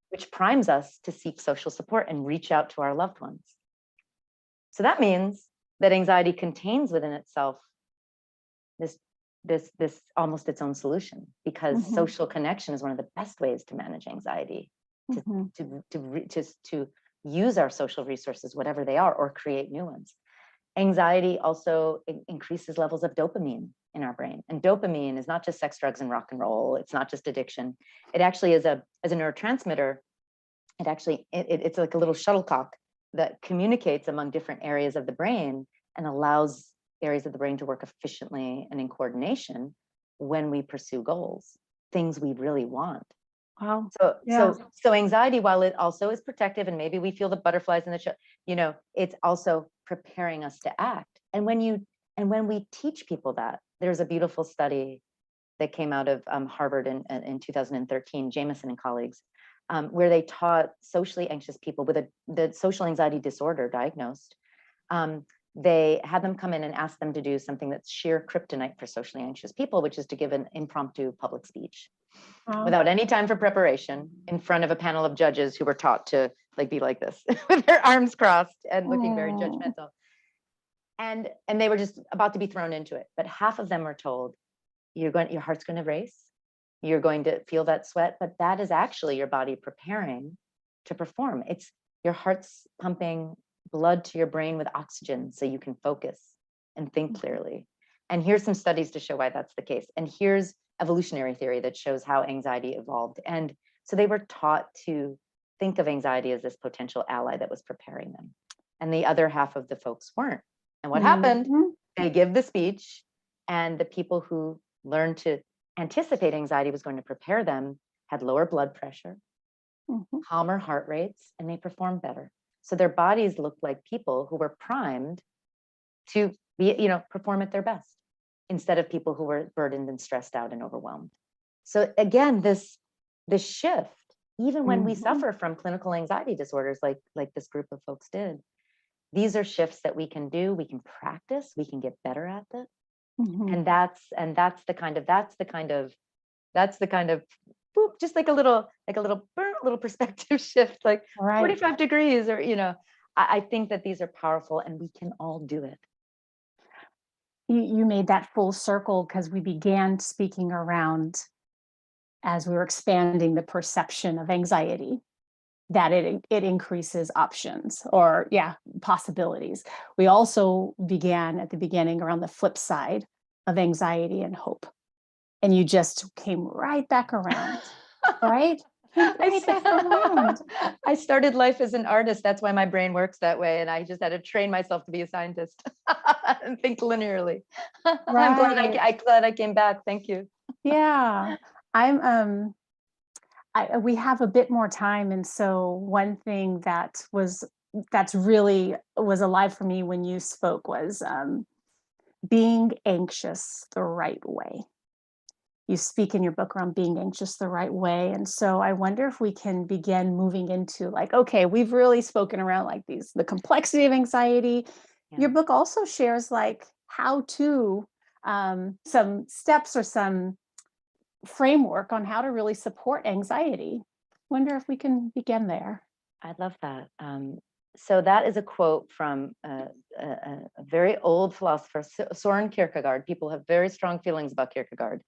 C: which primes us to seek social support and reach out to our loved ones. So that means that anxiety contains within itself this almost its own solution, because social connection is one of the best ways to manage anxiety, to use our social resources, whatever they are, or create new ones. Anxiety also increases levels of dopamine in our brain. And dopamine is not just sex, drugs, and rock and roll. It's not just addiction. It actually is as a neurotransmitter. It's like a little shuttlecock that communicates among different areas of the brain and allows areas of the brain to work efficiently and in coordination when we pursue goals, things we really want.
B: Wow.
C: So anxiety, while it also is protective, and maybe we feel the butterflies in the show, it's also preparing us to act. And when we teach people that, there's a beautiful study that came out of Harvard in 2013, Jimenez and colleagues, where they taught socially anxious people with the social anxiety disorder diagnosed. They had them come in and ask them to do something that's sheer kryptonite for socially anxious people, which is to give an impromptu public speech without any time for preparation in front of a panel of judges who were taught to be like this with their arms crossed and looking very judgmental. And they were just about to be thrown into it. But half of them were told, your heart's going to race. You're going to feel that sweat, but that is actually your body preparing to perform. It's your heart's pumping blood to your brain with oxygen so you can focus and think clearly. And here's some studies to show why that's the case. And here's evolutionary theory that shows how anxiety evolved. And so they were taught to think of anxiety as this potential ally that was preparing them. And the other half of the folks weren't. And what happened? They give the speech, and the people who learned to anticipate anxiety was going to prepare them had lower blood pressure, calmer heart rates, and they performed better. So their bodies looked like people who were primed to be, perform at their best, instead of people who were burdened and stressed out and overwhelmed. So again, this shift, even when we suffer from clinical anxiety disorders, like this group of folks did, These are shifts that we can do, we can practice, we can get better at it.
B: Mhm.
C: And that's the kind of boop, just like a little perspective shift, like
B: Right.
C: 45 degrees, or I think that these are powerful and we can all do it.
B: You made that full circle because we began speaking around, as we were expanding the perception of anxiety, that it increases options, or possibilities. We also began at the beginning around the flip side of anxiety and hope. And you just came right back around, right? Came right back around.
C: I started life as an artist. That's why my brain works that way. And I just had to train myself to be a scientist and think linearly. I'm glad I came back. Thank you.
B: Yeah. I'm we have a bit more time, and so one thing that's really was alive for me when you spoke was being anxious the right way. You speak in your book around being anxious the right way, and so I wonder if we can begin moving into, like, okay, we've really spoken around like the complexity of anxiety.
C: Yeah.
B: Your book also shares like how to some steps or some framework on how to really support anxiety. Wonder if we can begin there.
C: I love that. So that is a quote from a very old philosopher, Soren Kierkegaard. People have very strong feelings about Kierkegaard,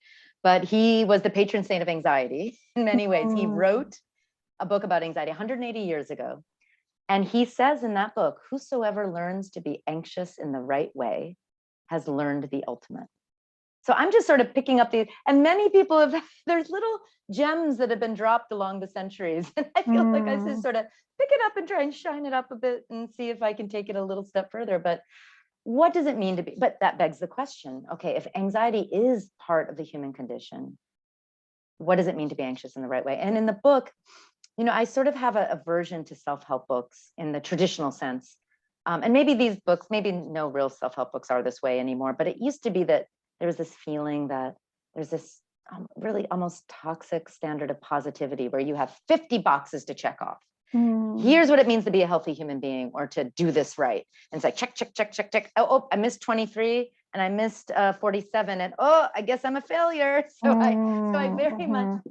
C: but he was the patron saint of anxiety in many ways. He wrote a book about anxiety 180 years ago. And he says in that book, whosoever learns to be anxious in the right way has learned the ultimate. So I'm just sort of picking up and many people have, there's little gems that have been dropped along the centuries. And I feel like I just sort of pick it up and try and shine it up a bit and see if I can take it a little step further. But what does it mean to be, but that begs the question, okay, if anxiety is part of the human condition, what does it mean to be anxious in the right way? And in the book, I sort of have a aversion to self-help books in the traditional sense. And maybe these books, maybe no real self-help books are this way anymore, but it used to be that there was this feeling that there's this really almost toxic standard of positivity where you have 50 boxes to check off. Here's what it means to be a healthy human being, or to do this right. And it's like, check, check, check, check, check. Oh, I missed 23 and I missed 47. And I guess I'm a failure. So I very much,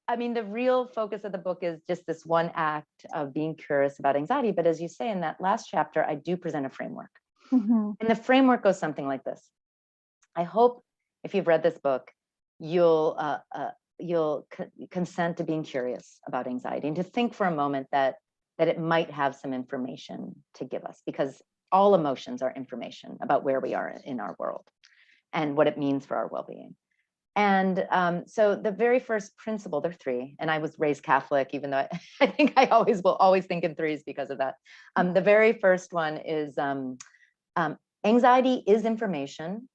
C: the real focus of the book is just this one act of being curious about anxiety. But as you say in that last chapter, I do present a framework. And the framework goes something like this. I hope if you've read this book, you'll consent to being curious about anxiety and to think for a moment that it might have some information to give us, because all emotions are information about where we are in our world and what it means for our well-being. And so the very first principle, there are three, and I was raised Catholic, even though I think I will always think in threes because of that. The very first one is anxiety is information.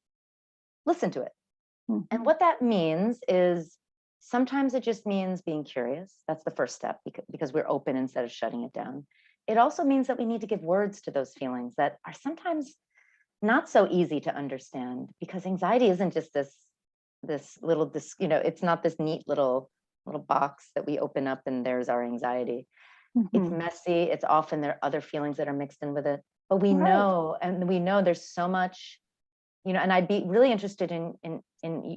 C: Listen to it. And what that means is sometimes it just means being curious. That's the first step, because we're open instead of shutting it down. It also means that we need to give words to those feelings that are sometimes not so easy to understand, because anxiety isn't just this little, it's not this neat little box that we open up and there's our anxiety. It's messy. It's often there are other feelings that are mixed in with it. But we know there's so much, and I'd be really interested in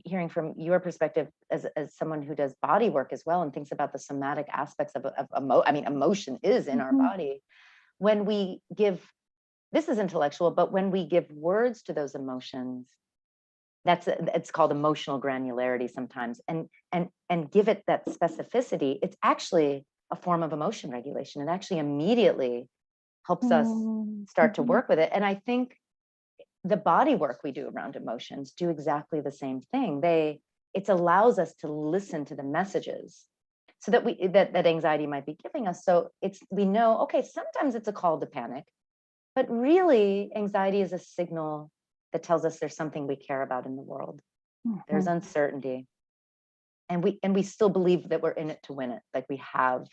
C: hearing from your perspective as someone who does body work as well and thinks about the somatic aspects of emotion is in our body. When we give, this is intellectual, but when we give words to those emotions, it's called emotional granularity sometimes, and give it that specificity, it's actually a form of emotion regulation. It actually immediately helps us start to work with it. And I think the body work we do around emotions do exactly the same thing. It allows us to listen to the messages so that that anxiety might be giving us. So we know, okay, sometimes it's a call to panic, but really anxiety is a signal that tells us there's something we care about in the world. There's uncertainty. And we still believe that we're in it to win it, like we have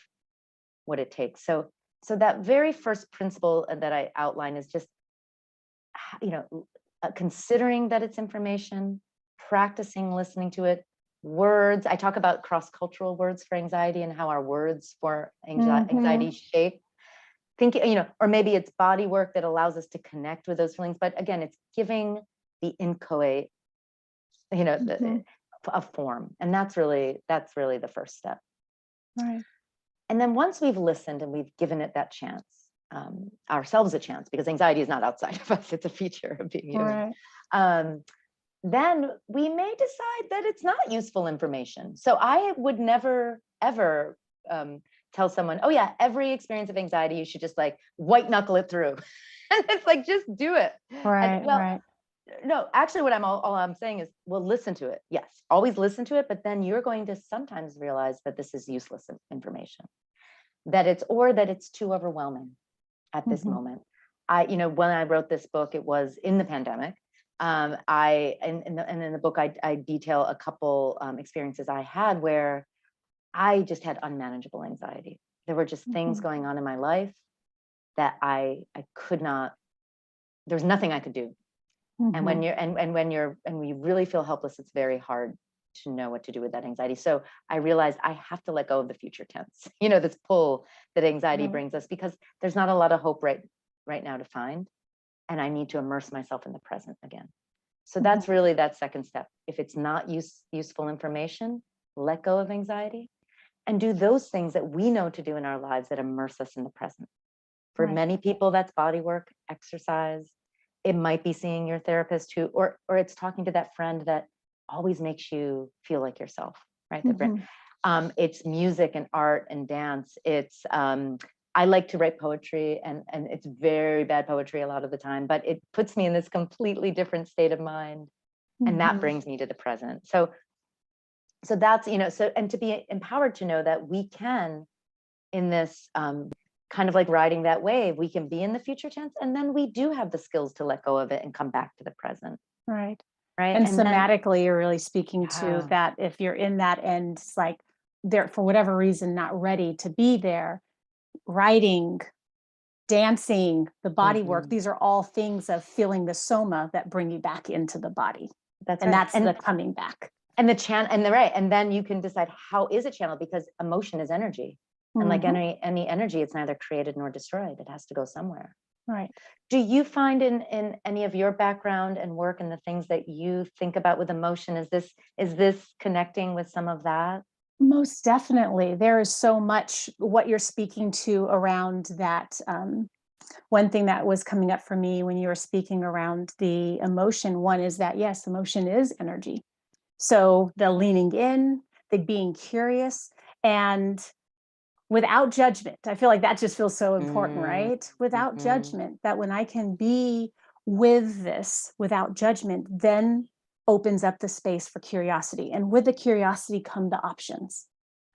C: what it takes. So that very first principle that I outline is just, considering that it's information, practicing listening to it, words. I talk about cross-cultural words for anxiety and how our words for anxiety shape. thinking, or maybe it's body work that allows us to connect with those feelings. But again, it's giving the inchoate, a form. And that's really the first step.
B: Right.
C: And then once we've listened and we've given it that chance, ourselves a chance, because anxiety is not outside of us, it's a feature of being human.
B: Right.
C: Then we may decide that it's not useful information. So I would never, ever tell someone, oh yeah, every experience of anxiety, you should just like white knuckle it through. And it's like, just do it.
B: Right.
C: And, well,
B: right.
C: no, actually what all I'm saying is, well, listen to it. Yes, always listen to it, but then you're going to sometimes realize that this is useless information, that it's too overwhelming at this moment. When I wrote this book, it was in the pandemic. And in the book, I detail a couple experiences I had where I just had unmanageable anxiety. There were just things going on in my life that I could not, there was nothing I could do. And when you really feel helpless, it's very hard to know what to do with that anxiety. So I realized I have to let go of the future tense, this pull that anxiety brings us, because there's not a lot of hope right now to find. And I need to immerse myself in the present again. So that's really that second step. If it's not useful information, let go of anxiety and do those things that we know to do in our lives that immerse us in the present. For many people, that's body work, exercise. It might be seeing your therapist or it's talking to that friend that always makes you feel like yourself, right? It's music and art and dance. It's I like to write poetry, and it's very bad poetry a lot of the time, but it puts me in this completely different state of mind, and that brings me to the present. So that's, and to be empowered to know that we can, in this kind of like riding that wave, we can be in the future tense, and then we do have the skills to let go of it and come back to the present.
B: Right.
C: Right.
B: And somatically, you're really speaking to that. If you're in that end, it's like they're, for whatever reason, not ready to be there. Writing, dancing, the body work, these are all things of feeling the soma that bring you back into the body. That's the coming back. And
C: and then you can decide, how is it channeled? Because emotion is energy. And like any energy, it's neither created nor destroyed. It has to go somewhere.
B: Right.
C: Do you find in any of your background and work and the things that you think about with emotion, is this connecting with some of that?
B: Most definitely. There is so much what you're speaking to around that. One thing that was coming up for me when you were speaking around the emotion, one is that, yes, emotion is energy. So the leaning in, the being curious, and without judgment. I feel like that just feels so important, right? Without judgment, that when I can be with this without judgment, then opens up the space for curiosity. And with the curiosity come the options.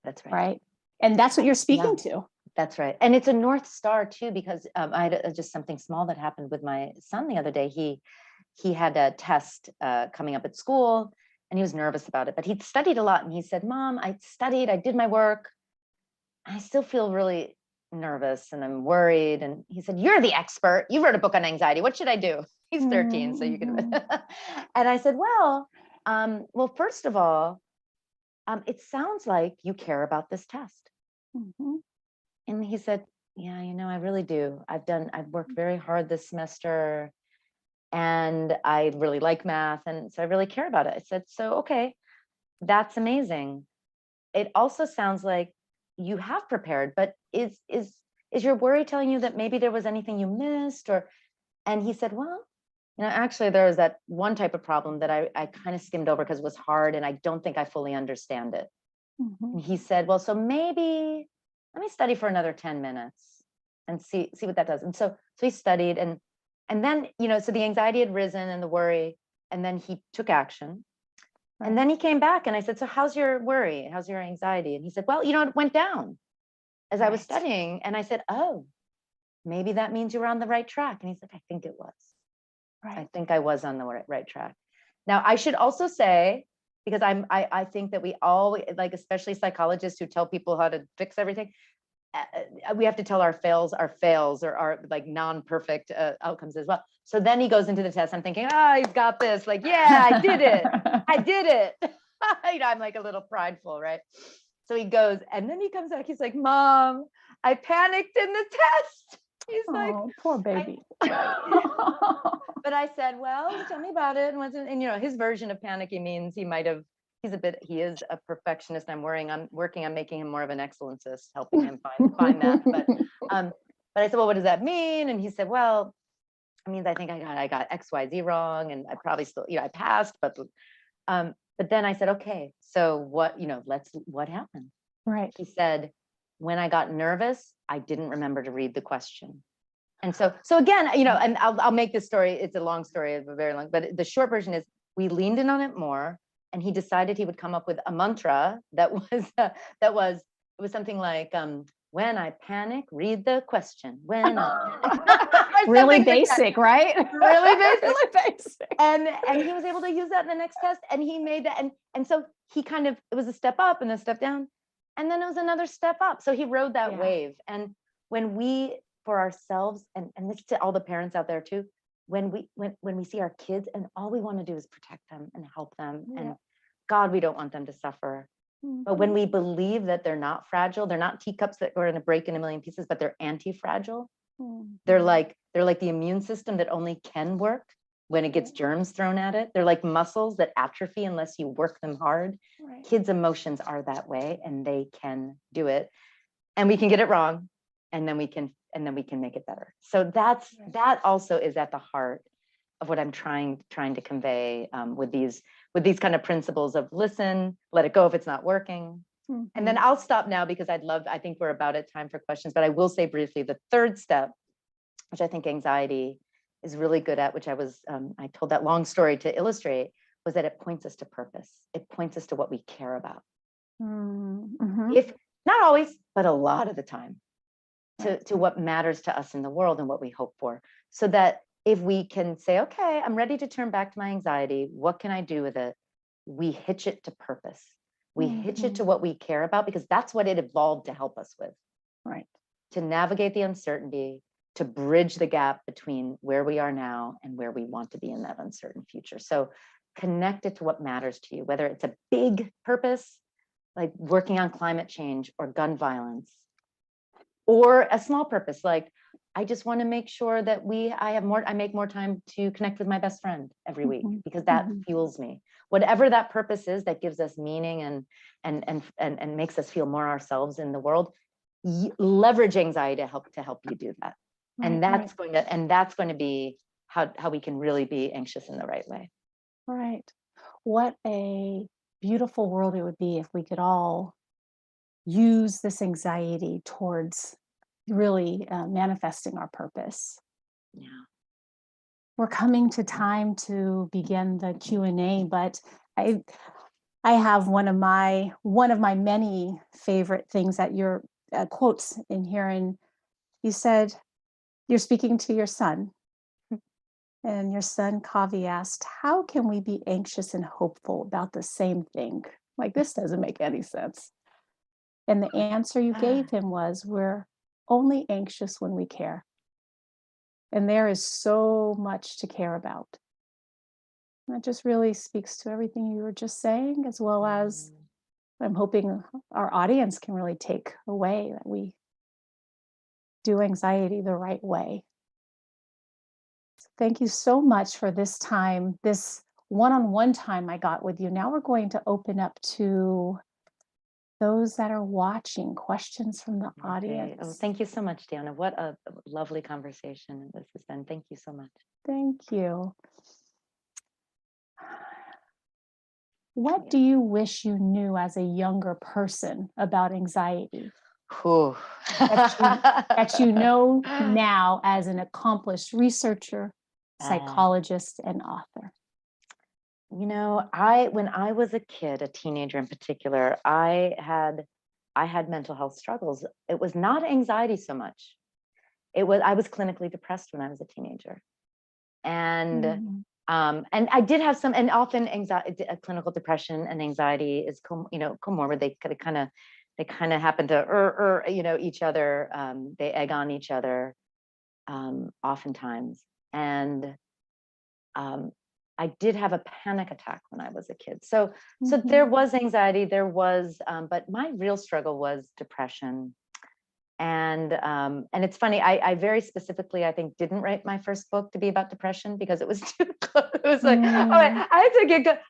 C: That's right.
B: Right. And that's what you're speaking to.
C: That's right. And it's a North Star too, because I had just something small that happened with my son the other day. He had a test coming up at school, and he was nervous about it, but he'd studied a lot. And he said, Mom, I studied, I did my work. I still feel really nervous and I'm worried. And he said, you're the expert. You wrote a book on anxiety. What should I do? He's 13, so you can. And I said, well, first of all, it sounds like you care about this test. And he said, yeah, I really do. I've worked very hard this semester, and I really like math. And so I really care about it. I said, so, okay, that's amazing. It also sounds like you have prepared, but is your worry telling you that maybe there was anything you missed? And he said, well, actually there was that one type of problem that I kind of skimmed over because it was hard and I don't think I fully understand it. And he said, well, so maybe let me study for another 10 minutes and see what that does. And so he studied, and then, so the anxiety had risen and the worry, and then he took action. And then he came back and I said, so how's your worry? How's your anxiety? And he said, well, it went down as I was studying. And I said, oh, maybe that means you were on the right track. And he's like, I think it was. I think I was on the right track. Now, I should also say, because I think that we all, like, especially psychologists who tell people how to fix everything, we have to tell our fails or our like non-perfect outcomes as well. So then he goes into the test. I'm thinking, he's got this. Like, yeah, I did it. I did it. I'm like a little prideful, right? So he goes, and then he comes back. He's like, Mom, I panicked in the test. He's like,
B: Oh, poor baby.
C: but I said, well, tell me about it. And you know, his version of panicky means he is a perfectionist. I'm working on making him more of an excellencist, helping him find that. But I said, well, what does that mean? And he said, well, it means I think I got XYZ wrong, and I probably still, you know, I passed, but then I said, okay, so what, you know, what happened?
B: Right.
C: He said, when I got nervous, I didn't remember to read the question. And so again, you know, and I'll make this story, it's a long story, it's a very long, but the short version is we leaned in on it more, and he decided he would come up with a mantra that was something like, when I panic, read the question. When I panic.
B: Really basic, right?
C: Really basic.
B: Really basic.
C: And he was able to use that in the next test, and he made that, and so he kind of, it was a step up and a step down, and then it was another step up. So he rode that wave. And when we, for ourselves, and this to all the parents out there too, when we see our kids and all we want to do is protect them and help them, and God, we don't want them to suffer. But when we believe that they're not fragile, they're not teacups that are going to break in a million pieces, but they're anti-fragile. They're like the immune system that only can work when it gets germs thrown at it. They're like muscles that atrophy unless you work them hard. Right. Kids' emotions are that way, and they can do it, and we can get it wrong, and then we can make it better. So that also is at the heart of what I'm trying to convey with these kind of principles of listen, let it go if it's not working. And then I'll stop now because I think we're about at time for questions, but I will say briefly, the third step, which I think anxiety is really good at, which I told that long story to illustrate, was that it points us to purpose. It points us to what we care about. If not always, but a lot of the time, to what matters to us in the world and what we hope for. So that if we can say, okay, I'm ready to turn back to my anxiety, what can I do with it? We hitch it to purpose. We hitch it to what we care about, because that's what it evolved to help us with. Right. To navigate the uncertainty, to bridge the gap between where we are now and where we want to be in that uncertain future. So connect it to what matters to you, whether it's a big purpose, like working on climate change or gun violence, or a small purpose, like I just want to make sure that I make more time to connect with my best friend every week, because that fuels me. Whatever that purpose is that gives us meaning and makes us feel more ourselves in the world, leverage anxiety to help you do that. And that's going to be how we can really be anxious in the right way.
B: Right. What a beautiful world it would be if we could all use this anxiety towards really manifesting our purpose.
C: Yeah.
B: We're coming to time to begin the Q&A, but I have one of my many favorite things that your quotes in here, and you said you're speaking to your son, and your son Kavi asked, "How can we be anxious and hopeful about the same thing? Like, this doesn't make any sense." And the answer you gave him was, "We're only anxious when we care." And there is so much to care about. And that just really speaks to everything you were just saying, as well as I'm hoping our audience can really take away that we do anxiety the right way. So thank you so much for this time, this one-on-one time I got with you. Now we're going to open up to those that are watching, questions from the audience.
C: Oh, thank you so much, Deanna. What a lovely conversation this has been. Thank you so much.
B: Thank you. What do you wish you knew as a younger person about anxiety? that you know now as an accomplished researcher, psychologist, and author?
C: You know, when I was a kid, a teenager in particular, I had mental health struggles. It was not anxiety so much. I was clinically depressed when I was a teenager, and I did have some, and often anxiety, clinical depression and anxiety is comorbid. They kind of happen to each other. They egg on each other oftentimes, and I did have a panic attack when I was a kid. So there was anxiety, but my real struggle was depression. And it's funny, I very specifically, I think, didn't write my first book to be about depression because it was too close. It was like, all right, I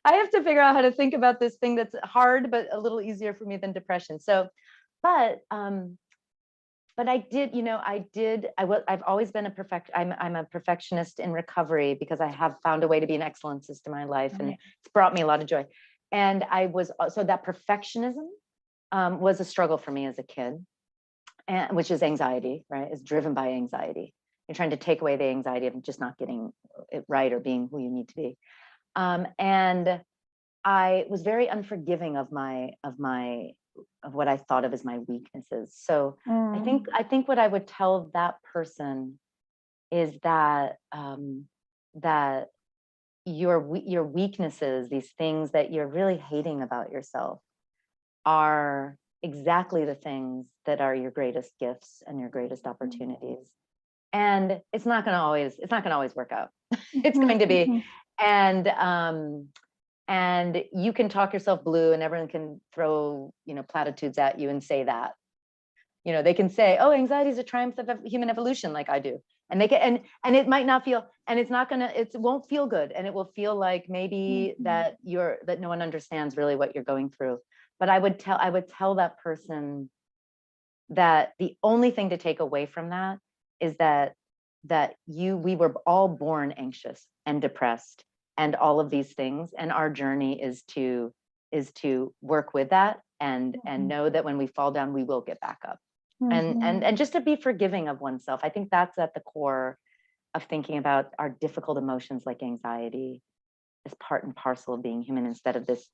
C: have to figure out how to think about this thing that's hard, but a little easier for me than depression. So, but I did, I've always been I'm a perfectionist in recovery because I have found a way to be an excellences to my life, and it's brought me a lot of joy. And so that perfectionism was a struggle for me as a kid. And which is anxiety, right? Is driven by anxiety. You're trying to take away the anxiety of just not getting it right or being who you need to be. And I was very unforgiving of what I thought of as my weaknesses. So I think what I would tell that person is that that your weaknesses, these things that you're really hating about yourself, are exactly the things that are your greatest gifts and your greatest opportunities. And it's not going to always work out. It's going to be, and you can talk yourself blue, and everyone can throw, platitudes at you and say that, they can say, oh, anxiety is a triumph of human evolution, like I do. And they can, and it might not feel, and it won't feel good. And it will feel like maybe that no one understands really what you're going through. But I would tell that person that the only thing to take away from that is that we were all born anxious and depressed and all of these things. And our journey is to work with that and know that when we fall down, we will get back up. And just to be forgiving of oneself. I think that's at the core of thinking about our difficult emotions like anxiety as part and parcel of being human instead of this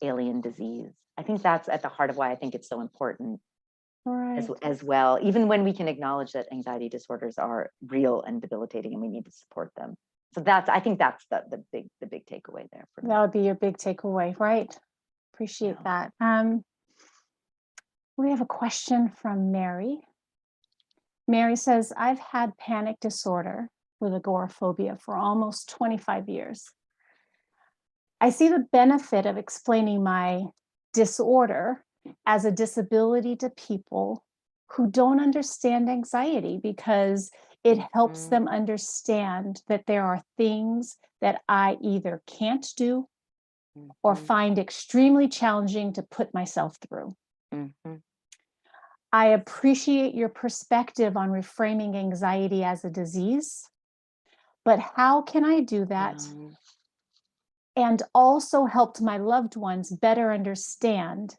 C: alien disease. I think that's at the heart of why I think it's so important as well, even when we can acknowledge that anxiety disorders are real and debilitating and we need to support them. So I think that's the big takeaway there for me.
B: That would be your big takeaway, right? Appreciate that. We have a question from Mary. Mary says, I've had panic disorder with agoraphobia for almost 25 years. I see the benefit of explaining my disorder as a disability to people who don't understand anxiety, because it helps them understand that there are things that I either can't do or find extremely challenging to put myself through. I appreciate your perspective on reframing anxiety as a disease, but how can I do that and also help my loved ones better understand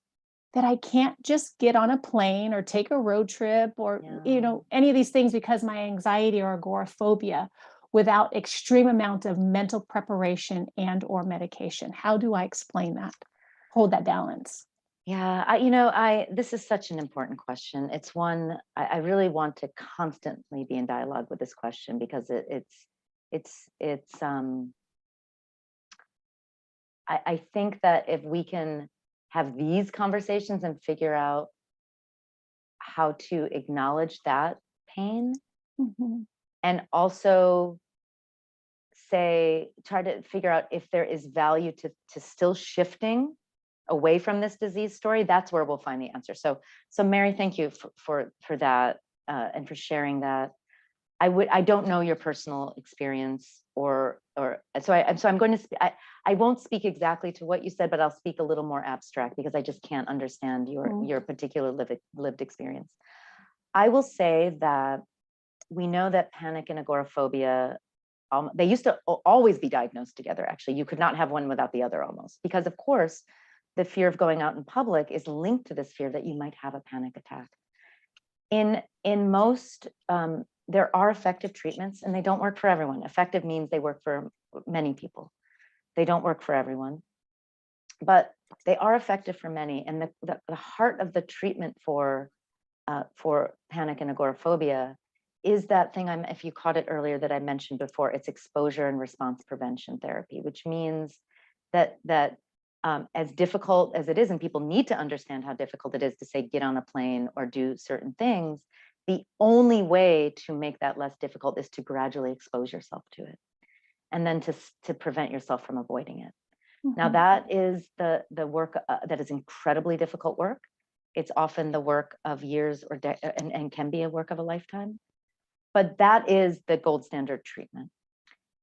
B: that I can't just get on a plane or take a road trip or, any of these things because my anxiety or agoraphobia without extreme amount of mental preparation and or medication? How do I explain that? Hold that balance.
C: Yeah, this is such an important question. It's one I really want to constantly be in dialogue with this question because I think that if we can have these conversations and figure out how to acknowledge that pain and also try to figure out if there is value to still shifting away from this disease story, that's where we'll find the answer. So Mary, thank you for that and for sharing that. I don't know your personal experience so I'm going to I won't speak exactly to what you said, but I'll speak a little more abstract because I just can't understand your particular lived experience. I will say that we know that panic and agoraphobia, they used to always be diagnosed together. Actually, you could not have one without the other almost, because of course, the fear of going out in public is linked to this fear that you might have a panic attack. In most, there are effective treatments and they don't work for everyone. Effective means they work for many people. They don't work for everyone, but they are effective for many. And the heart of the treatment for panic and agoraphobia is that thing if you caught it earlier that I mentioned before, it's exposure and response prevention therapy, which means that as difficult as it is, and people need to understand how difficult it is to say, get on a plane or do certain things, the only way to make that less difficult is to gradually expose yourself to it. And then to prevent yourself from avoiding it. Now that is the work that is incredibly difficult work. It's often the work of years or and can be a work of a lifetime. But that is the gold standard treatment.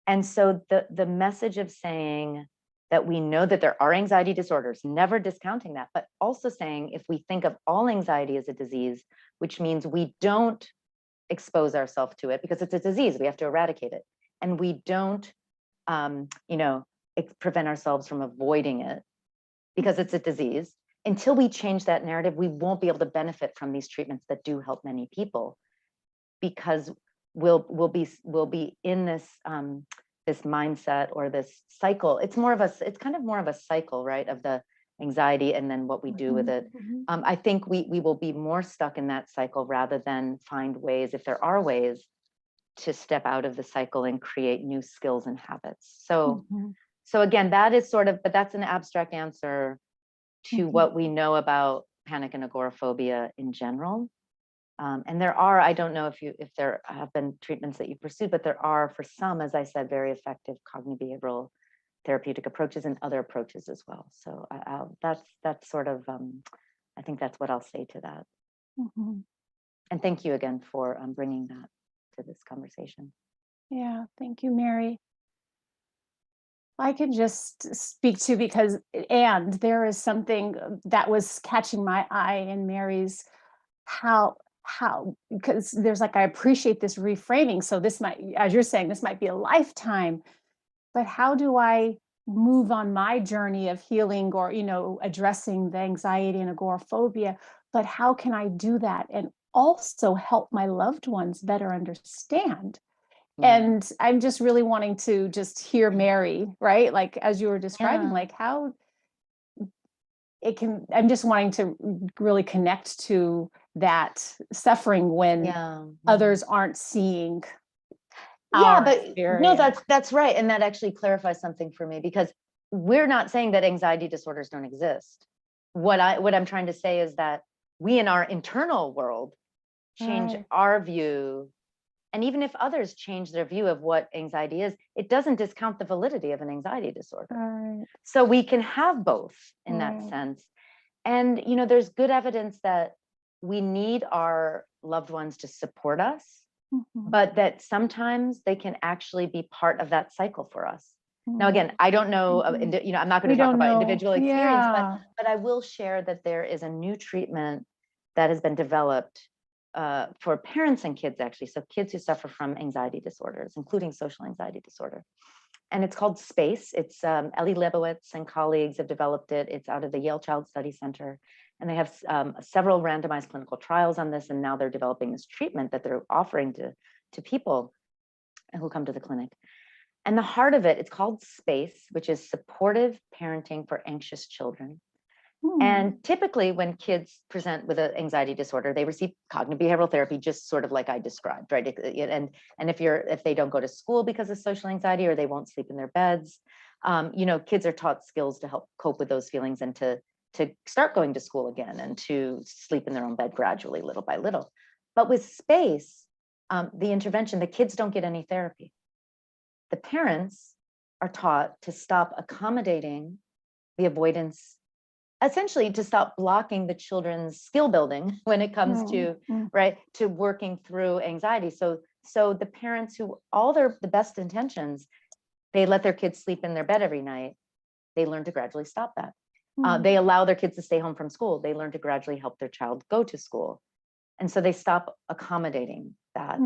C: And so the message of saying that we know that there are anxiety disorders, never discounting that, but also saying if we think of all anxiety as a disease, which means we don't expose ourselves to it because it's a disease, we have to eradicate it. And we don't, prevent ourselves from avoiding it because it's a disease. Until we change that narrative, we won't be able to benefit from these treatments that do help many people, because we'll be in this this mindset or this cycle. It's kind of more of a cycle, right, of the anxiety and then what we do with it. I think we will be more stuck in that cycle rather than find ways, if there are ways, to step out of the cycle and create new skills and habits. So again, that is but that's an abstract answer to what we know about panic and agoraphobia in general. And there are, I don't know if there have been treatments that you pursued, but there are, for some, as I said, very effective cognitive behavioral therapeutic approaches and other approaches as well. So that's sort of, I think that's what I'll say to that. And thank you again for bringing that to this conversation.
B: Yeah, thank you, Mary. I can just speak to and there is something that was catching my eye in Mary's, how, because there's I appreciate this reframing. So this might, as you're saying, this might be a lifetime, but how do I move on my journey of healing or, addressing the anxiety and agoraphobia, but how can I do that and also help my loved ones better understand? And I'm just really wanting to just hear Mary, right? As you were describing, how it can, I'm just wanting to really connect to that suffering when others aren't seeing our experience.
C: No, that's right. And that actually clarifies something for me, because we're not saying that anxiety disorders don't exist. What I'm trying to say is that we in our internal world change our view. And even if others change their view of what anxiety is, it doesn't discount the validity of an anxiety disorder. So we can have both in that sense. And, there's good evidence that we need our loved ones to support us, but that sometimes they can actually be part of that cycle for us. Now, again, I don't know, I'm not going to talk about individual experience, but I will share that there is a new treatment that has been developed for parents and kids, actually. So kids who suffer from anxiety disorders, including social anxiety disorder. And it's called SPACE. It's Ellie Lebowitz and colleagues have developed it. It's out of the Yale Child Study Center. And they have several randomized clinical trials on this. And now they're developing this treatment that they're offering to people who come to the clinic. And the heart of it, it's called SPACE, which is Supportive Parenting for Anxious Children. And typically when kids present with an anxiety disorder, they receive cognitive behavioral therapy, just sort of like I described, right? And if they don't go to school because of social anxiety, or they won't sleep in their beds, kids are taught skills to help cope with those feelings and to start going to school again and to sleep in their own bed gradually, little by little. But with SPACE, the intervention, the kids don't get any therapy. The parents are taught to stop accommodating the avoidance, essentially to stop blocking the children's skill building when it comes to working through anxiety. So the parents who the best intentions, they let their kids sleep in their bed every night, they learn to gradually stop that. They allow their kids to stay home from school, they learn to gradually help their child go to school. And so they stop accommodating that.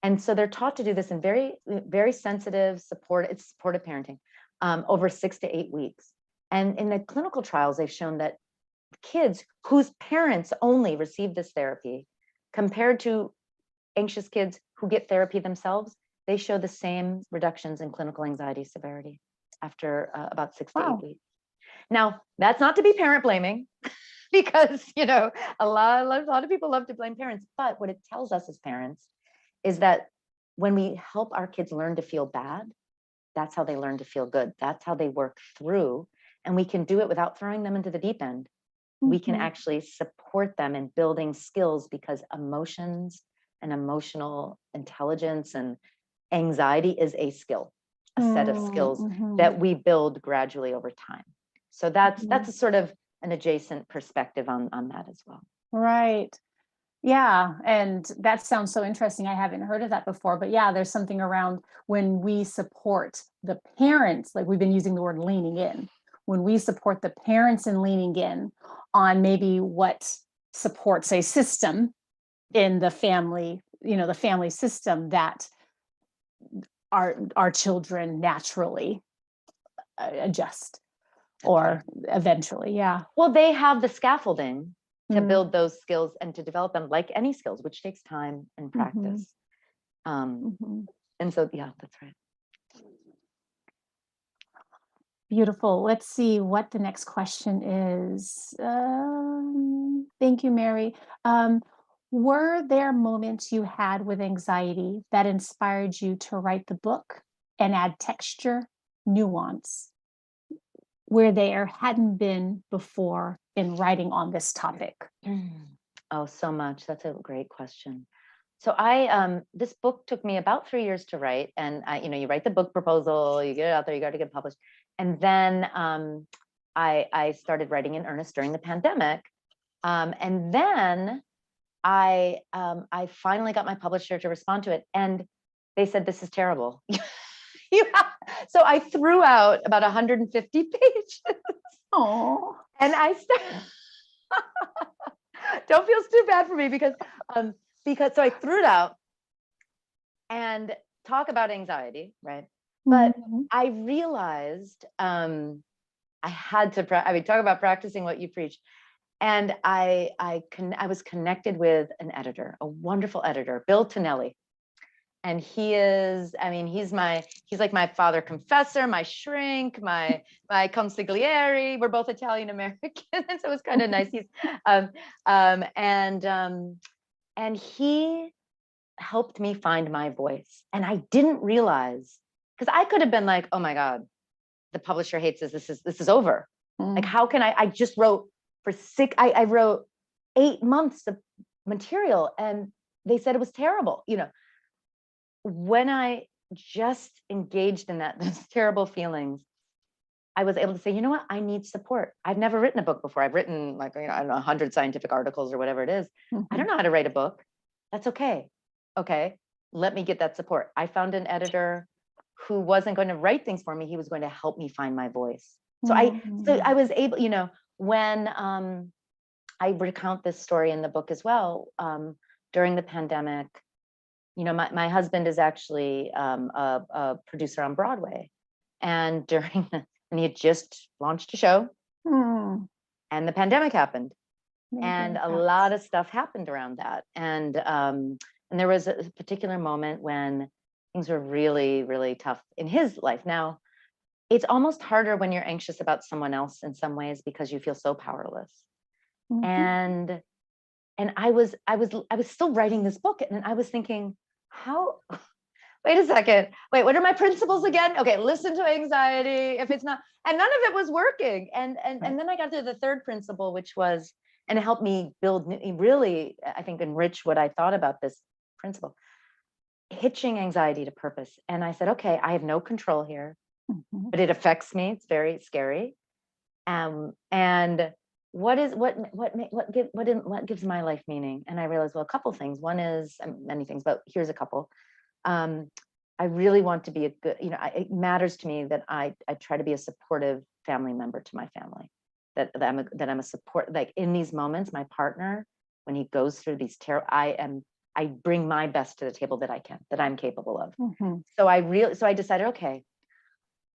C: And so they're taught to do this in very, very sensitive, supportive parenting over 6 to 8 weeks. And in the clinical trials, they've shown that kids whose parents only receive this therapy, compared to anxious kids who get therapy themselves, they show the same reductions in clinical anxiety severity after about 6 to 8 weeks. Now, that's not to be parent blaming, because a lot of people love to blame parents. But what it tells us as parents is that when we help our kids learn to feel bad, that's how they learn to feel good. That's how they work through. And we can do it without throwing them into the deep end. We can actually support them in building skills, because emotions and emotional intelligence and anxiety is a skill, a set of skills that we build gradually over time. So that's a sort of an adjacent perspective on that as well.
B: Right. Yeah. And that sounds so interesting. I haven't heard of that before, but yeah, there's something around when we support the parents, like we've been using the word leaning in, when we support the parents in leaning in on maybe what supports a system in the family, the family system that our children naturally adjust or eventually. Yeah.
C: Well, they have the scaffolding to
B: Mm.
C: build those skills and to develop them like any skills, which takes time and practice.
B: Mhm.
C: And so, yeah, that's right.
B: Beautiful. Let's see what the next question is. Thank you, Mary. Were there moments you had with anxiety that inspired you to write the book and add texture, nuance, where there hadn't been before in writing on this topic?
C: Oh, so much. That's a great question. So I this book took me about 3 years to write, and you write the book proposal, you get it out there, you got to get published, and then I started writing in earnest during the pandemic, and then I finally got my publisher to respond to it, and they said, "This is terrible." So I threw out about 150 pages.
B: Oh,
C: And I don't feel too bad for me because so I threw it out and talk about anxiety, right? But I realized I had to talk about practicing what you preach. And I was connected with an editor, a wonderful editor, Bill Tonelli. And he's like my father confessor, my shrink, my consigliere. We're both Italian American, and so it's kind of nice. He's and he helped me find my voice. And I didn't realize, because I could have been like, oh my God, the publisher hates this. This is over. Like, how can I just wrote for I wrote 8 months of material and they said it was terrible. When I just engaged in those terrible feelings, I was able to say, you know what, I need support. I've never written a book before. I've written I don't know, 100 scientific articles or whatever it is. I don't know how to write a book. That's okay. Okay, let me get that support. I found an editor who wasn't going to write things for me. He was going to help me find my voice. So I was able, when I recount this story in the book as well, during the pandemic, my husband is actually a producer on Broadway, and and he had just launched a show, and the pandemic happened, and a lot of stuff happened around that, and there was a particular moment when things were really, really tough in his life. Now, it's almost harder when you're anxious about someone else in some ways because you feel so powerless, and I was still writing this book, and I was thinking, wait a second, what are my principles again? Okay, listen to anxiety. If it's not, and none of it was working. And then I got to the third principle, which was, and it helped me really, I think, enrich what I thought about this principle, hitching anxiety to purpose. And I said, okay, I have no control here, but it affects me. It's very scary. And what gives my life meaning? And I realized, well, a couple things. One is many things, but here's a couple. I really want to be a good, it matters to me that I try to be a supportive family member to my family, that I'm a support, like in these moments, my partner, when he goes through these I bring my best to the table that I'm capable of. So I decided, okay,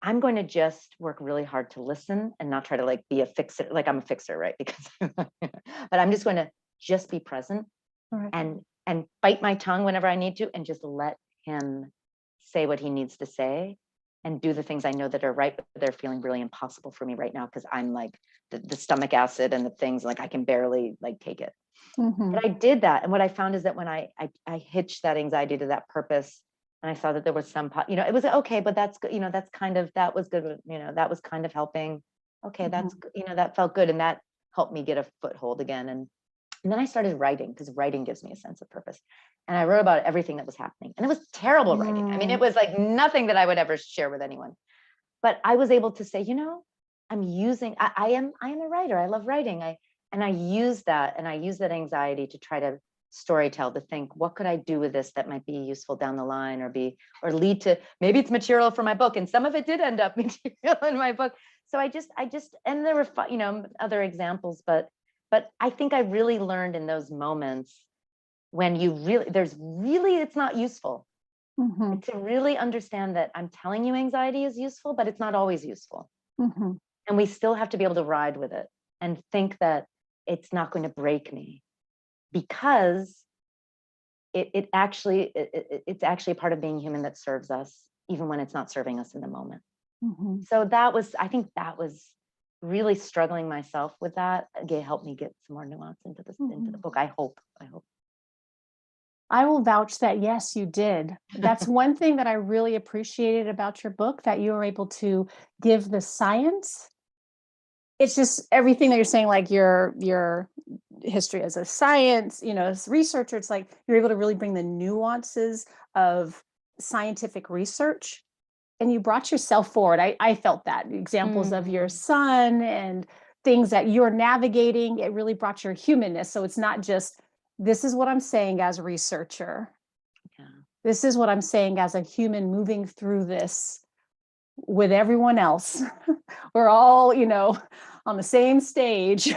C: I'm going to just work really hard to listen and not try to be a fixer, like I'm a fixer, right? Because, but I'm just going to just be present, and bite my tongue whenever I need to, and just let him say what he needs to say, and do the things I know that are right, but they're feeling really impossible for me right now because I'm like the stomach acid and the things I can barely take it. But I did that, and what I found is that when I hitched that anxiety to that purpose. And I saw that there was some, it was okay, but that's good. That was good. That was kind of helping. Okay, that's, that felt good. And that helped me get a foothold again. And then I started writing, because writing gives me a sense of purpose. And I wrote about everything that was happening. And it was terrible writing. I mean, it was like nothing that I would ever share with anyone. But I was able to say, I am a writer. I love writing. I use that anxiety to try to storytell, to think, what could I do with this that might be useful down the line, or lead to, maybe it's material for my book. And some of it did end up material in my book. So I just, and there were, other examples, but I think I really learned in those moments when it's not useful.
B: Mm-hmm.
C: To really understand that I'm telling you anxiety is useful, but it's not always useful.
B: Mm-hmm.
C: And we still have to be able to ride with it and think that it's not going to break me, because it's actually a part of being human that serves us, even when it's not serving us in the moment.
B: Mm-hmm.
C: So I think that was really struggling myself with that. It helped me get some more nuance into the book. I hope.
B: I will vouch that yes, you did. That's one thing that I really appreciated about your book, that you were able to give the science. It's just everything that you're saying, like your history as a science, as a researcher, it's like you're able to really bring the nuances of scientific research, and you brought yourself forward. I felt that examples of your son and things that you're navigating, it really brought your humanness. So it's not just, this is what I'm saying as a researcher.
C: Yeah.
B: This is what I'm saying as a human moving through this with everyone else. We're all, on the same stage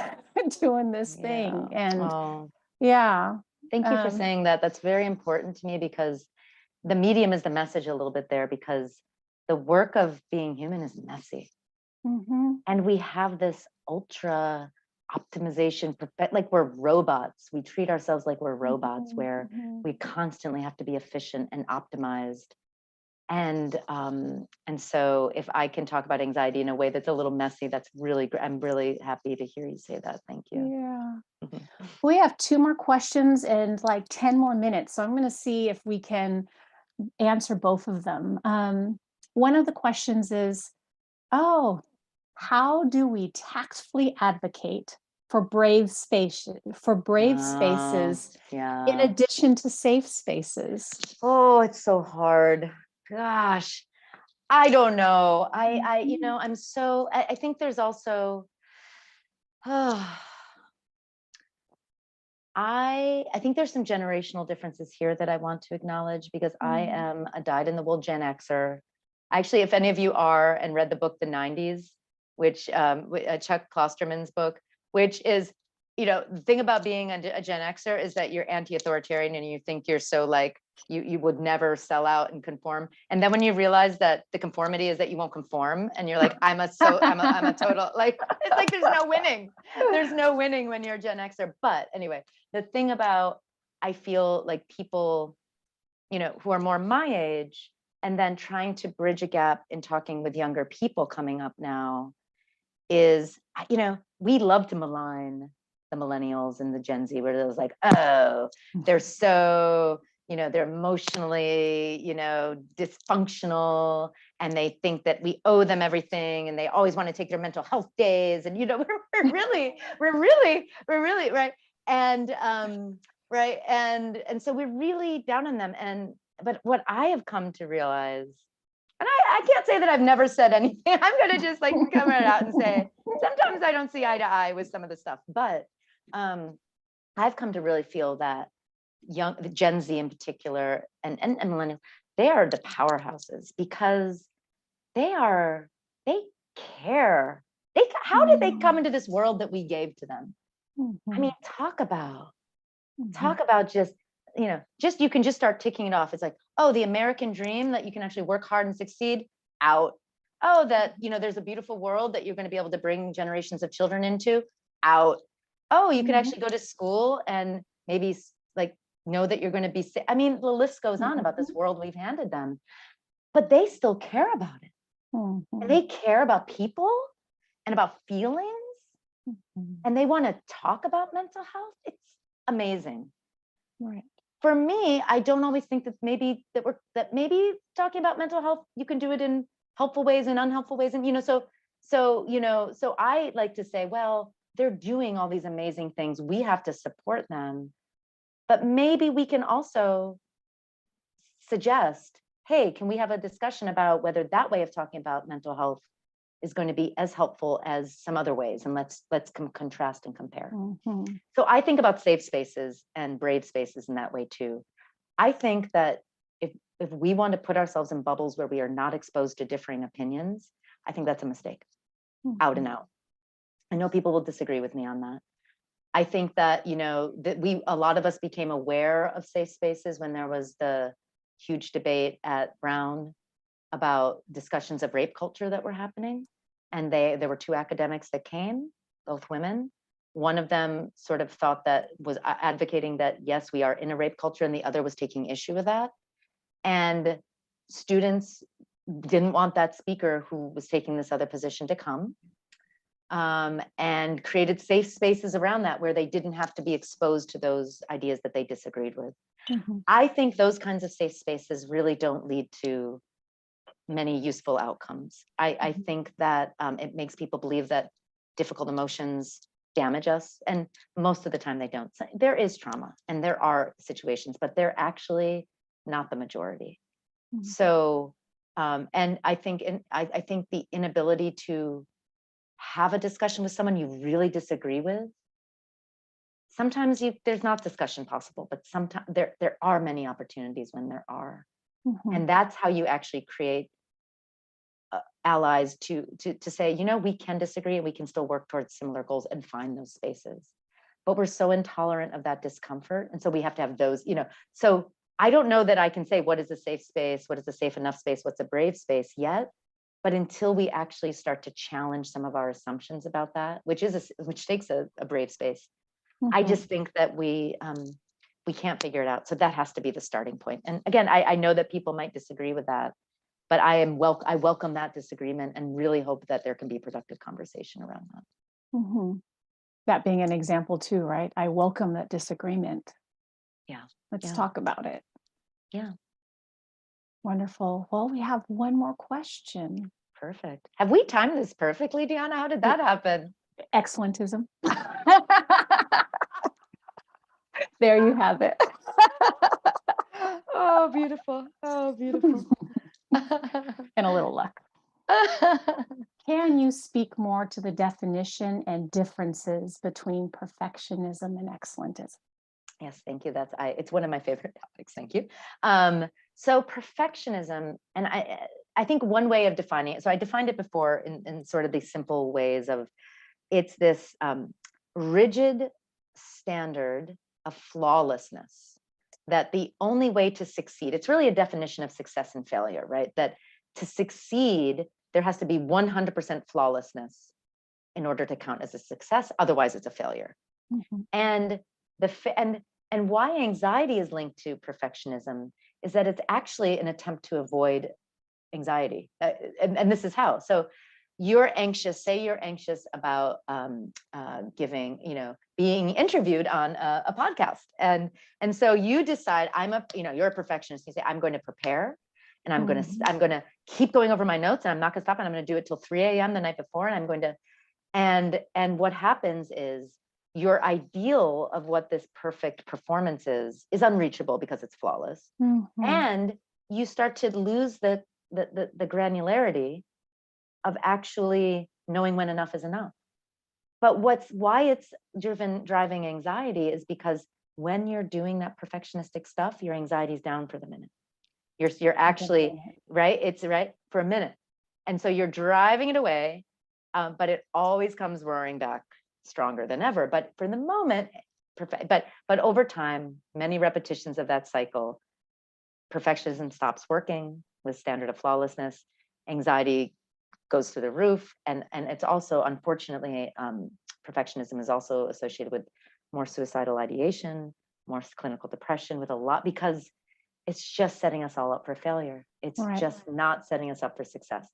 B: doing this thing. And yeah.
C: Thank you for saying that. That's very important to me, because the medium is the message a little bit there, because the work of being human is messy.
B: Mm-hmm.
C: And we have this ultra optimization, like we're robots. We treat ourselves like we're robots, where we constantly have to be efficient and optimized. And so if I can talk about anxiety in a way that's a little messy, that's really great. I'm really happy to hear you say that. Thank you.
B: Yeah. We have 2 more questions and like 10 more minutes. So I'm going to see if we can answer both of them. One of the questions is, how do we tactfully advocate for brave spaces, in addition to safe spaces?
C: Oh, it's so hard. Gosh, I don't know. I think there's also, I think there's some generational differences here that I want to acknowledge, because I am a dyed-in-the-wool Gen Xer. Actually, if any of you are and read the book The 90s, which Chuck Klosterman's book, which is, the thing about being a Gen Xer is that you're anti-authoritarian and you think you're so like, you would never sell out and conform. And then when you realize that the conformity is that you won't conform, and you're like, I'm a total, like, it's like, there's no winning. There's no winning when you're a Gen Xer. But anyway, the thing about, I feel like people, who are more my age, and then trying to bridge a gap in talking with younger people coming up now, is, we love to malign the millennials and the Gen Z, where it was like, oh, they're so, they're emotionally, dysfunctional, and they think that we owe them everything, and they always want to take their mental health days, and we're really right. And right, and so we're really down on them. But what I have come to realize, and I can't say that I've never said anything. I'm going to just like come right out and say, sometimes I don't see eye to eye with some of the stuff, but I've come to really feel that the Gen Z in particular, and millennials, they are the powerhouses, because they care. How did they come into this world that we gave to them? I mean, talk about just, you can just start ticking it off. It's like, oh, the American dream, that you can actually work hard and succeed, out. Oh, that, there's a beautiful world that you're going to be able to bring generations of children into, out. Oh, you can actually go to school and maybe like know that you're going to be safe. I mean, the list goes on about this world we've handed them, but they still care about it. And they care about people and about feelings, and they want to talk about mental health. It's amazing.
B: Right.
C: For me, I don't always think that maybe talking about mental health, you can do it in helpful ways and unhelpful ways. And, so I like to say, well, they're doing all these amazing things. We have to support them. But maybe we can also suggest, hey, can we have a discussion about whether that way of talking about mental health is going to be as helpful as some other ways. And let's contrast and compare.
B: Mhm.
C: So I think about safe spaces and brave spaces in that way too. I think that if we want to put ourselves in bubbles where we are not exposed to differing opinions, I think that's a mistake, out and out. I know people will disagree with me on that. I think that, you know, that a lot of us became aware of safe spaces when there was the huge debate at Brown about discussions of rape culture that were happening. And there were two academics that came, both women. One of them sort of thought that was advocating that, yes, we are in a rape culture, and the other was taking issue with that. And students didn't want that speaker who was taking this other position to come, and created safe spaces around that where they didn't have to be exposed to those ideas that they disagreed with.
B: Mhm.
C: I think those kinds of safe spaces really don't lead to many useful outcomes. I think that it makes people believe that difficult emotions damage us, and most of the time they don't. So there is trauma and there are situations, but they're actually not the majority.
B: Mhm.
C: So, and I think the inability to have a discussion with someone you really disagree with, sometimes there's not discussion possible, but sometimes there are many opportunities when there are.
B: Mhm.
C: And that's how you actually create allies to say, you know, we can disagree and we can still work towards similar goals and find those spaces. But we're so intolerant of that discomfort. And so we have to have those, you know. So I don't know that I can say what is a safe space, what is a safe enough space, what's a brave space yet. But until we actually start to challenge some of our assumptions about that, which takes a brave space, I
B: Mhm.
C: just think that we can't figure it out. So that has to be the starting point. And again, I know that people might disagree with that, but I welcome that disagreement and really hope that there can be productive conversation around that.
B: Mhm. That being an example too, right? I welcome that disagreement.
C: Yeah.
B: Let's
C: Yeah.
B: talk about it.
C: Yeah.
B: Wonderful. Well, we have one more question.
C: Perfect. Have we timed this perfectly, Deanna? How did that happen?
B: Excellentism. There you have it.
C: Oh, beautiful. Oh, beautiful.
B: And a little luck. Can you speak more to the definition and differences between perfectionism and excellentism?
C: Yes, thank you. It's one of my favorite topics. Thank you. So perfectionism, and I think one way of defining it, so I defined it before in sort of these simple ways of, it's this rigid standard of flawlessness, that the only way to succeed, it's really a definition of success and failure, right? That to succeed, there has to be 100% flawlessness in order to count as a success. Otherwise, it's a failure.
B: Mhm.
C: And and why anxiety is linked to perfectionism is that it's actually an attempt to avoid anxiety. And this is how. So you're anxious, say you're anxious about giving, you know, being interviewed on a podcast. And so you decide, you're a perfectionist. You say, I'm going to prepare, and I'm going to keep going over my notes, and I'm not going to stop, and I'm going to do it till 3 a.m. the night before. And I'm going to, and what happens is your ideal of what this perfect performance is unreachable because it's flawless.
B: Mhm.
C: And you start to lose the granularity of actually knowing when enough is enough. But why it's driving anxiety is because when you're doing that perfectionistic stuff, your anxiety's down for the minute. You're actually, right? It's right for a minute. And so you're driving it away, but it always comes roaring back stronger than ever. But for the moment, but over time, many repetitions of that cycle, perfectionism stops working with standard of flawlessness. Anxiety goes through the roof, and it's also, unfortunately, perfectionism is also associated with more suicidal ideation, more clinical depression, with a lot, because it's just setting us all up for failure. It's just not setting us up for success.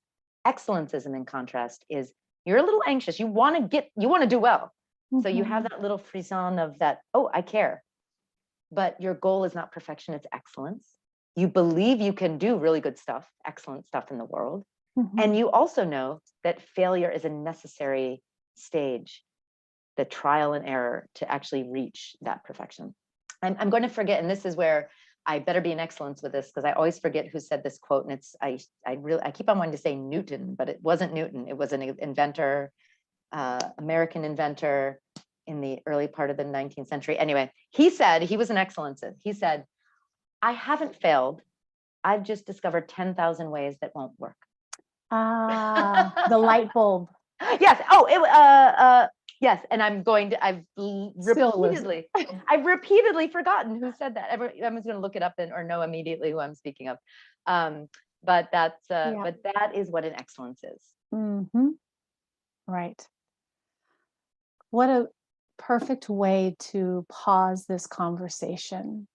C: Excellentism, in contrast, is you're a little anxious. You want to do well. So you have that little frisson of that, oh, I care. But your goal is not perfection, it's excellence. You believe you can do really good stuff, excellent stuff in the world. And you also know that failure is a necessary stage, the trial and error to actually reach that perfection. I'm going to forget, and this is where I better be in excellence with this because I always forget who said this quote. And it's, I keep on wanting to say Newton, but it wasn't Newton. It was an inventor, American inventor in the early part of the 19th century. Anyway, he said, he was an excellence. He said, I haven't failed. I've just discovered 10,000 ways that won't work.
B: The light bulb.
C: Yes. Oh, yes. And I've repeatedly forgotten who said that. Everyone's going to look it up or know immediately who I'm speaking of. But that is what an excellence is.
B: Mm-hmm. Right. What a perfect way to pause this conversation.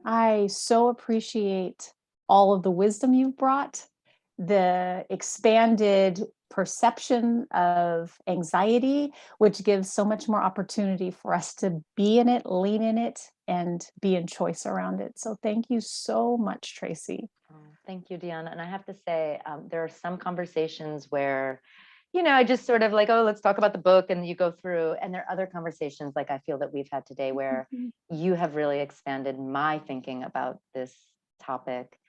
B: I so appreciate all of the wisdom you've brought, the expanded perception of anxiety, which gives so much more opportunity for us to be in it, lean in it, and be in choice around it. So thank you so much, Tracy.
C: Oh, thank you, Deanna. And I have to say, there are some conversations where, I just sort of like, oh, let's talk about the book, and you go through, and there are other conversations like I feel that we've had today where you have really expanded my thinking about this topic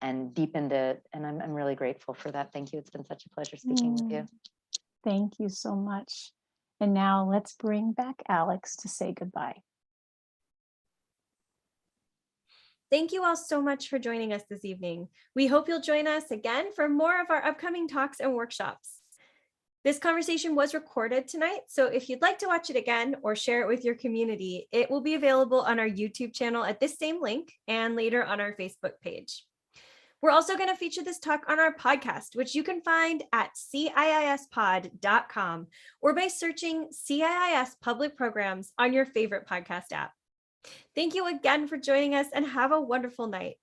C: and deepened it. And I'm really grateful for that. Thank you. It's been such a pleasure speaking with you.
B: Thank you so much. And now let's bring back Alex to say goodbye.
A: Thank you all so much for joining us this evening. We hope you'll join us again for more of our upcoming talks and workshops. This conversation was recorded tonight, so if you'd like to watch it again or share it with your community, it will be available on our YouTube channel at this same link and later on our Facebook page. We're also going to feature this talk on our podcast, which you can find at CIISpod.com or by searching CIIS Public Programs on your favorite podcast app. Thank you again for joining us and have a wonderful night.